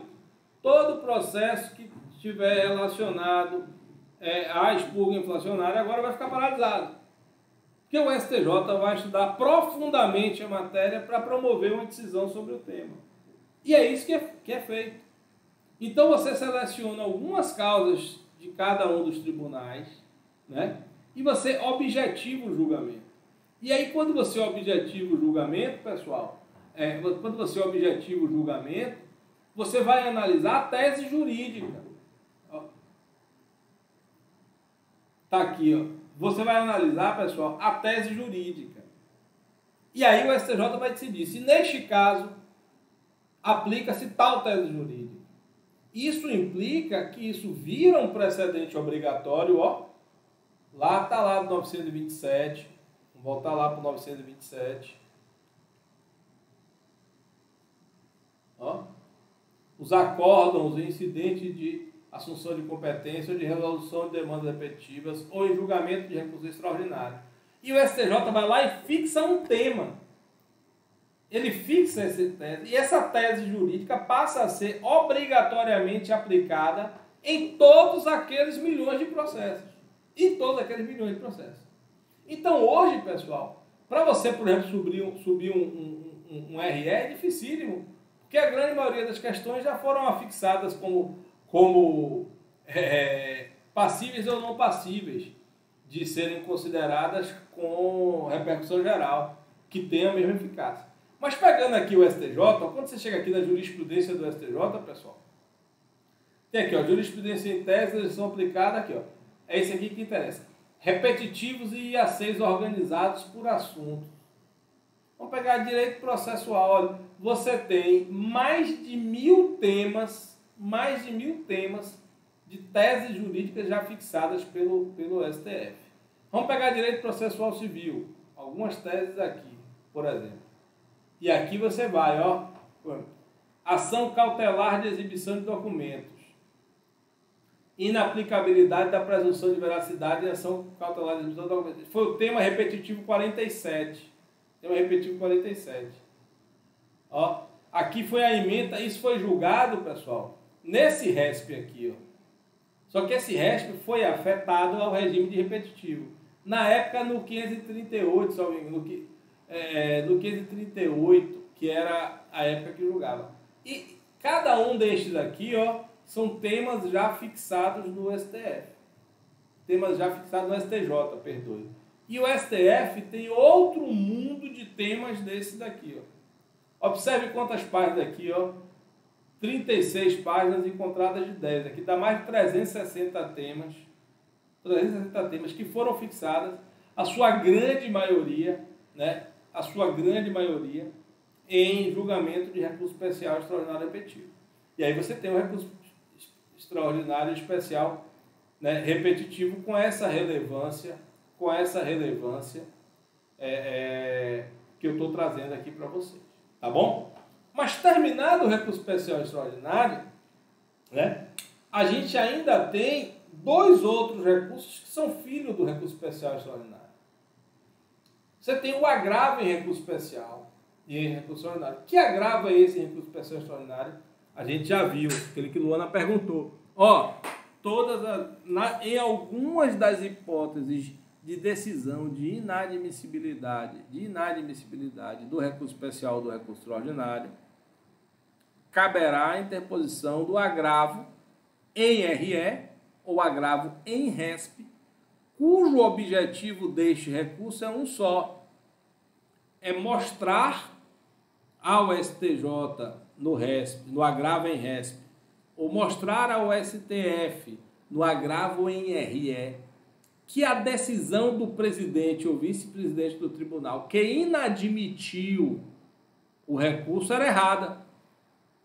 todo processo que estiver relacionado à expurga inflacionária agora vai ficar paralisado. Porque o STJ vai estudar profundamente a matéria para promover uma decisão sobre o tema. E é isso que é feito. Então você seleciona algumas causas de cada um dos tribunais, né? E você objetiva o julgamento. E aí quando você objetiva o julgamento, pessoal, quando você objetiva o julgamento, você vai analisar a tese jurídica. Está aqui, ó. Você vai analisar, pessoal, a tese jurídica. E aí o STJ vai decidir se, neste caso, aplica-se tal tese jurídica. Isso implica que isso vira um precedente obrigatório, ó. Lá está lá do 927. Vamos voltar lá para o 927. Ó. Os acórdãos em incidente de assunção de competência ou de resolução de demandas repetitivas ou em julgamento de recurso extraordinário. E o STJ vai lá e fixa um tema. Ele fixa essa tese, e essa tese jurídica passa a ser obrigatoriamente aplicada em todos aqueles milhões de processos. Em todos aqueles milhões de processos. Então hoje, pessoal, para você, por exemplo, subir um RE é dificílimo, porque a grande maioria das questões já foram afixadas como passíveis ou não passíveis de serem consideradas com repercussão geral, que tenha a mesma eficácia. Mas pegando aqui o STJ, quando você chega aqui na jurisprudência do STJ, pessoal, tem aqui, ó, jurisprudência em tese, legislação aplicada, aqui, ó, é esse aqui que interessa. Repetitivos e IACs organizados por assunto. Vamos pegar direito processual, olha, você tem mais de 1000 temas de teses jurídicas já fixadas pelo STF. Vamos pegar direito processual civil, algumas teses aqui, por exemplo. E aqui você vai, ó, ação cautelar de exibição de documentos, inaplicabilidade da presunção de veracidade em ação cautelar de exibição de documentos. Foi o tema repetitivo 47. Tema repetitivo 47. Ó, aqui foi a ementa, isso foi julgado, pessoal, nesse RESP aqui, ó. Só que esse RESP foi afetado ao regime de repetitivo. Na época, no 538, só me engano, no 538, que era a época que julgava. E cada um destes aqui, ó, são temas já fixados no STF. Temas já fixados no STJ, perdoe. E o STF tem outro mundo de temas desse daqui, ó. Observe quantas páginas aqui, ó. 36 páginas encontradas de 10. Aqui dá mais de 360 temas. 360 temas que foram fixadas, a sua grande maioria, né? A sua grande maioria em julgamento de recurso especial extraordinário repetitivo. E aí você tem o recurso extraordinário especial, né, repetitivo com essa relevância, que eu estou trazendo aqui para vocês. Tá bom? Mas terminado o recurso especial extraordinário, né, a gente ainda tem 2 outros recursos que são filhos do recurso especial extraordinário. Você tem o agravo em recurso especial e em recurso extraordinário. Que agravo é esse em recurso especial extraordinário? A gente já viu, aquele que Luana perguntou. Ó, em algumas das hipóteses de decisão de inadmissibilidade do recurso especial ou do recurso extraordinário, caberá a interposição do agravo em RE ou agravo em RESP, cujo objetivo deste recurso é um só: é mostrar ao STJ no RESP, no agravo em RESP, ou mostrar ao STF no agravo em RE, que a decisão do presidente ou vice-presidente do tribunal que inadmitiu o recurso era errada.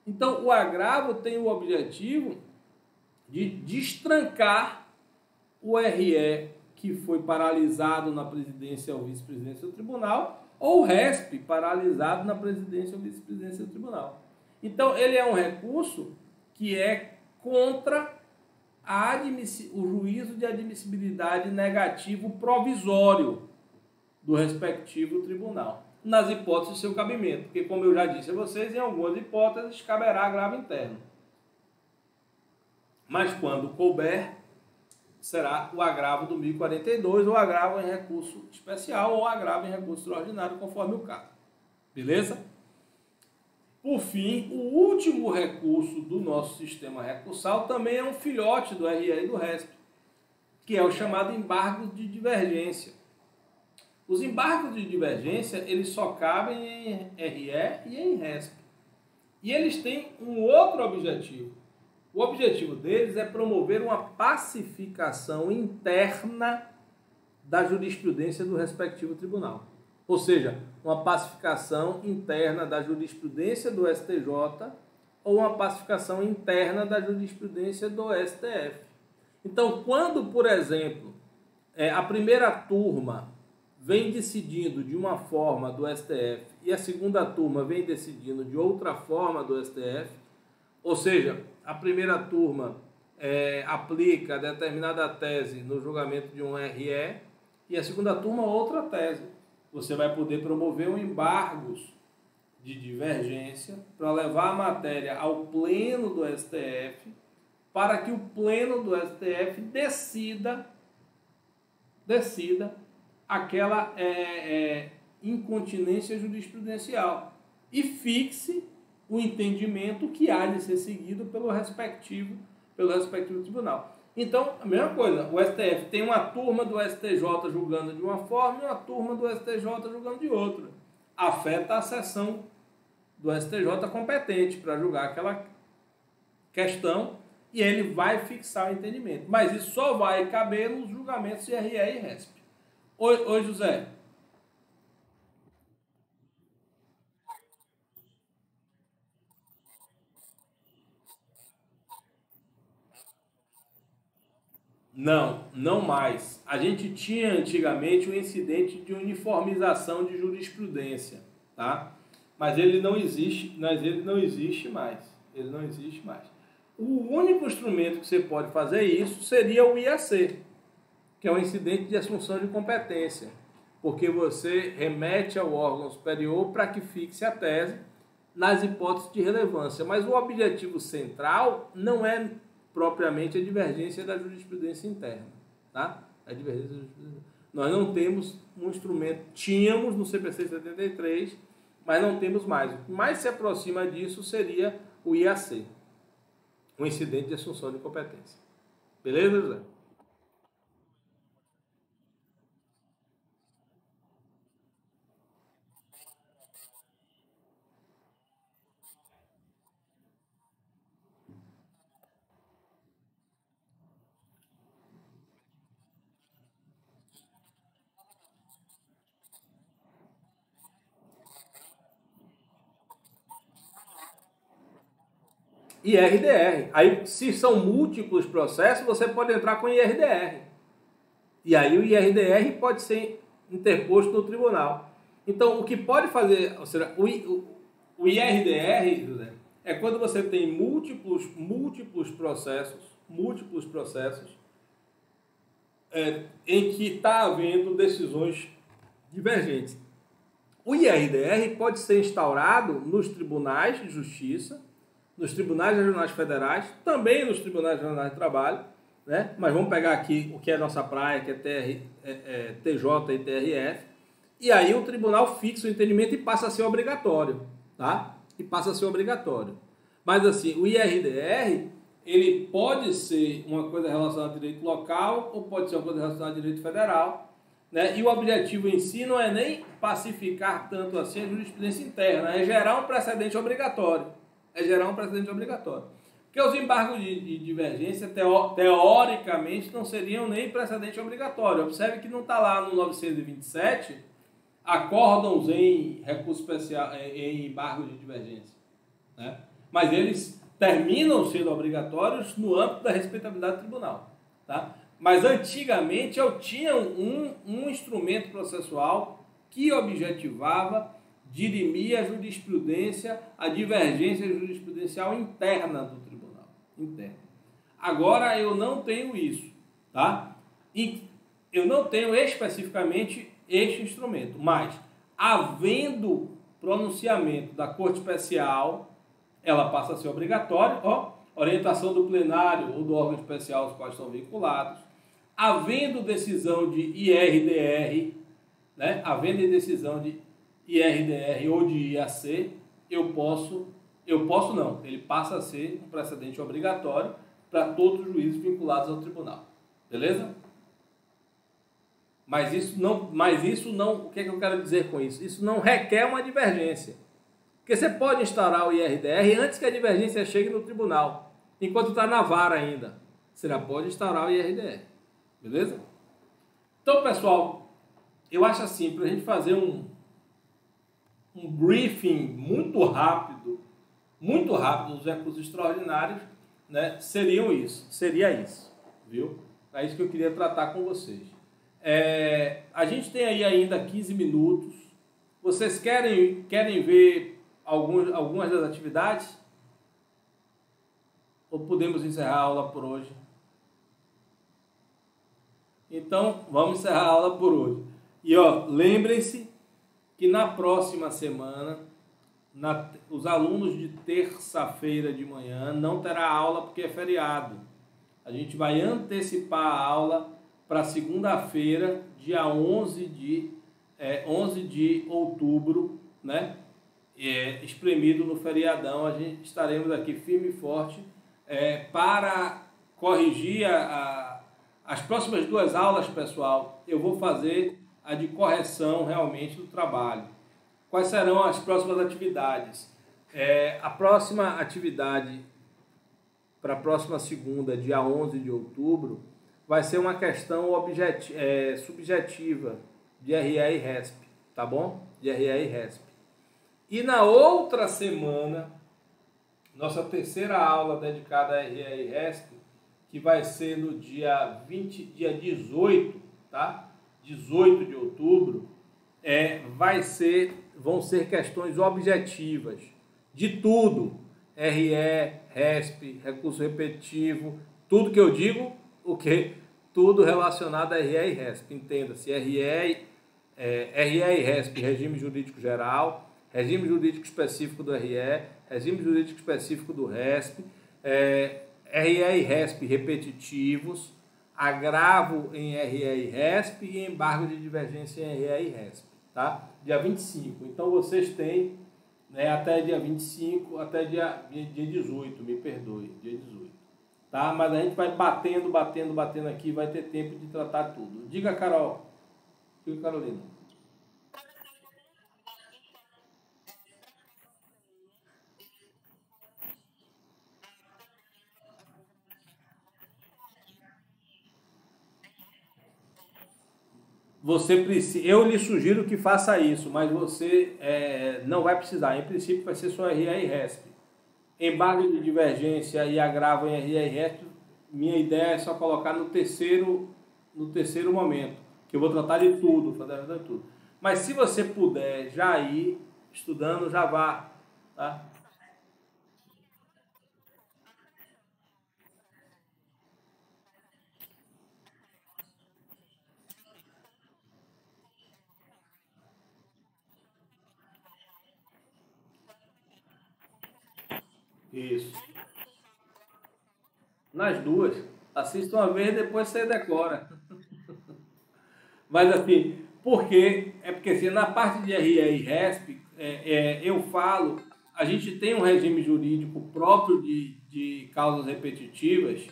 Então, o agravo tem o objetivo de destrancar o RE que foi paralisado na presidência ou vice-presidência do tribunal, ou o RESP paralisado na presidência ou vice-presidência do tribunal. Então, ele é um recurso que é contra o juízo de admissibilidade negativo provisório do respectivo tribunal. nas hipóteses de seu cabimento, porque, como eu já disse a vocês, em algumas hipóteses caberá agravo interno. Mas quando couber, será o agravo do 1042, ou agravo em recurso especial, ou agravo em recurso extraordinário, conforme o caso. Beleza? Por fim, o último recurso do nosso sistema recursal também é um filhote do RE e do RESP, que é o chamado embargo de divergência. Os embargos de divergência, eles só cabem em RE e em RESP. E eles têm um outro objetivo. O objetivo deles é promover uma pacificação interna da jurisprudência do respectivo tribunal. Ou seja, uma pacificação interna da jurisprudência do STJ ou uma pacificação interna da jurisprudência do STF. Então, quando, por exemplo, a primeira turma vem decidindo de uma forma do STF e a segunda turma vem decidindo de outra forma do STF, ou seja, a primeira turma aplica determinada tese no julgamento de um RE e a segunda turma outra tese. Você vai poder promover um embargos de divergência para levar a matéria ao pleno do STF, para que o pleno do STF decida aquela incontinência jurisprudencial e fixe o entendimento que há de ser seguido pelo respectivo tribunal. Então, a mesma coisa, o STF tem uma turma do STJ julgando de uma forma e uma turma do STJ julgando de outra. Afeta a seção do STJ competente para julgar aquela questão e ele vai fixar o entendimento. Mas isso só vai caber nos julgamentos de RE e RESP. Oi, José. Não mais. A gente tinha antigamente um incidente de uniformização de jurisprudência, tá? Mas ele não existe mais. Ele não existe mais. O único instrumento que você pode fazer isso seria o IAC, que é um incidente de assunção de competência, porque você remete ao órgão superior para que fixe a tese nas hipóteses de relevância. Mas o objetivo central não é propriamente a divergência da jurisprudência interna, tá? A divergência da jurisprudência. Nós não temos um instrumento, tínhamos no CPC 73, mas não temos mais. O que mais se aproxima disso seria o IAC, um incidente de assunção de competência. Beleza, José? IRDR. Aí, se são múltiplos processos, você pode entrar com IRDR. E aí o IRDR pode ser interposto no tribunal. Então, o que pode fazer, ou seja, o IRDR, José, é quando você tem múltiplos processos em que está havendo decisões divergentes. O IRDR pode ser instaurado nos tribunais de justiça, nos tribunais regionais federais, também nos tribunais regionais de trabalho, né? Mas vamos pegar aqui o que é nossa praia, que é TJ e TRF, e aí o tribunal fixa o entendimento e passa a ser obrigatório, tá? E passa a ser obrigatório. Mas assim, o IRDR, ele pode ser uma coisa relacionada a direito local ou pode ser uma coisa relacionada a direito federal, né? E o objetivo em si não é nem pacificar tanto assim a jurisprudência interna, é gerar um precedente obrigatório. Porque os embargos de divergência, teoricamente, não seriam nem precedente obrigatório. Observe que não está lá no 927 acórdãos em recurso especial, em embargos de divergência, né? Mas eles terminam sendo obrigatórios no âmbito da respeitabilidade do tribunal, tá? Mas antigamente eu tinha um instrumento processual que objetivava dirimir a jurisprudência, a divergência jurisprudencial interna do tribunal. Interna. Agora eu não tenho isso, tá? E eu não tenho especificamente este instrumento, mas havendo pronunciamento da Corte Especial, ela passa a ser obrigatória, orientação do plenário ou do órgão especial aos quais estão vinculados, havendo decisão de IRDR, né? Havendo decisão de IRDR ou de IAC, ele passa a ser um precedente obrigatório para todos os juízes vinculados ao tribunal. Beleza? Mas isso não, o que eu quero dizer com isso? Isso não requer uma divergência. Porque você pode instaurar o IRDR antes que a divergência chegue no tribunal, enquanto está na vara ainda. Você já pode instaurar o IRDR. Beleza? Então, pessoal, eu acho assim, para a gente fazer um briefing muito rápido dos recursos extraordinários, né, seria isso, viu? É isso que eu queria tratar com vocês. A gente tem aí ainda 15 minutos. Vocês querem ver algumas das atividades? Ou podemos encerrar a aula por hoje? Então, vamos encerrar a aula por hoje. E lembrem-se que na próxima semana, os alunos de terça-feira de manhã não terá aula porque é feriado. A gente vai antecipar a aula para segunda-feira, dia 11 de outubro, né? Espremido no feriadão. A gente estaremos aqui firme e forte para corrigir as próximas 2 aulas, pessoal. Eu vou fazer a de correção realmente do trabalho. Quais serão as próximas atividades? A próxima atividade para a próxima segunda, dia 11 de outubro, vai ser uma questão subjetiva de RE e RESP, tá bom? De RE e RESP. E na outra semana, nossa terceira aula dedicada a RE e RESP, que vai ser no dia 18, tá? 18 de outubro, vão ser questões objetivas de tudo. RE, RESP, recurso repetitivo, tudo que eu digo, tudo relacionado a RE e RESP. Entenda-se, RE e RESP, regime jurídico geral, regime jurídico específico do RE, regime jurídico específico do RESP, RE e RESP repetitivos, agravo em RE e RESP e embargo de divergência em RE e RESP, tá? Dia 25. Então, vocês têm, né, até dia 25, até dia 18, me perdoe, dia 18. Tá? Mas a gente vai batendo aqui, vai ter tempo de tratar tudo. Diga, Carol. Diga, Carolina. Eu lhe sugiro que faça isso, mas você não vai precisar. Em princípio, vai ser só RE e RESP. Embargo de divergência e agravo em RE e RESP, minha ideia é só colocar no terceiro momento, que eu vou tratar de tudo, fazer tudo. Mas se você puder já ir estudando, já vá, tá? Isso. Nas duas. Assista uma vez, depois você decora. Mas assim, porque assim, na parte de RE e RESP, eu falo, a gente tem um regime jurídico próprio de causas repetitivas,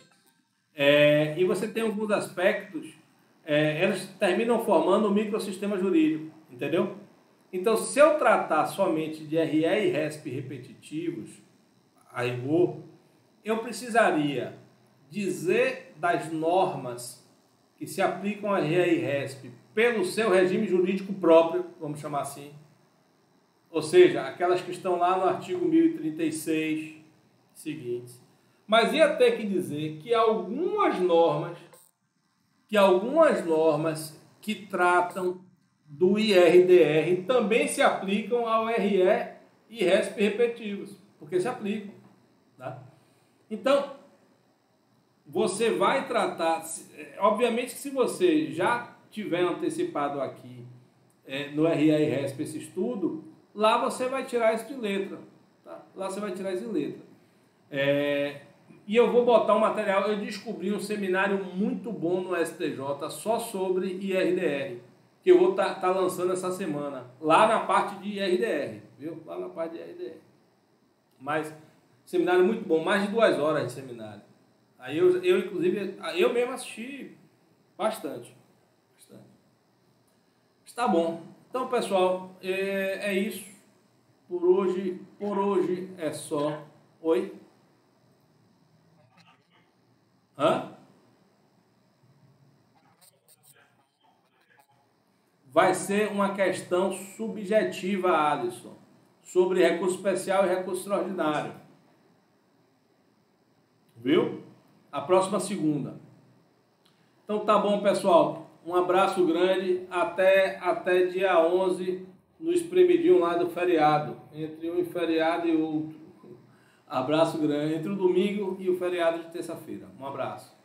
e você tem alguns aspectos, elas terminam formando um microsistema jurídico, entendeu? Então, se eu tratar somente de RE e RESP repetitivos, a rigor, eu precisaria dizer das normas que se aplicam a RE e RESP pelo seu regime jurídico próprio, vamos chamar assim, ou seja, aquelas que estão lá no artigo 1036 seguintes. Mas ia ter que dizer que algumas normas que tratam do IRDR também se aplicam ao RE e RESP repetitivos, porque se aplicam. Tá? Então, você vai tratar, obviamente que se você já tiver antecipado aqui no RR-RESP esse estudo, lá você vai tirar isso de letra. Tá? Lá você vai tirar isso de letra. E eu vou botar um material, eu descobri um seminário muito bom no STJ só sobre IRDR, que eu vou tá lançando essa semana, lá na parte de IRDR, viu? Lá na parte de IRDR. Mas, seminário muito bom, mais de 2 horas de seminário. Aí eu inclusive, eu mesmo assisti bastante. Está bom. Então, pessoal, é isso. Por hoje é só. Oi? Hã? Vai ser uma questão subjetiva, Alisson, sobre recurso especial e recurso extraordinário. Viu? A próxima segunda. Então tá bom, pessoal. Um abraço grande. Até dia 11, no espremidinho lá do feriado. Entre um feriado e outro. Abraço grande. Entre o domingo e o feriado de terça-feira. Um abraço.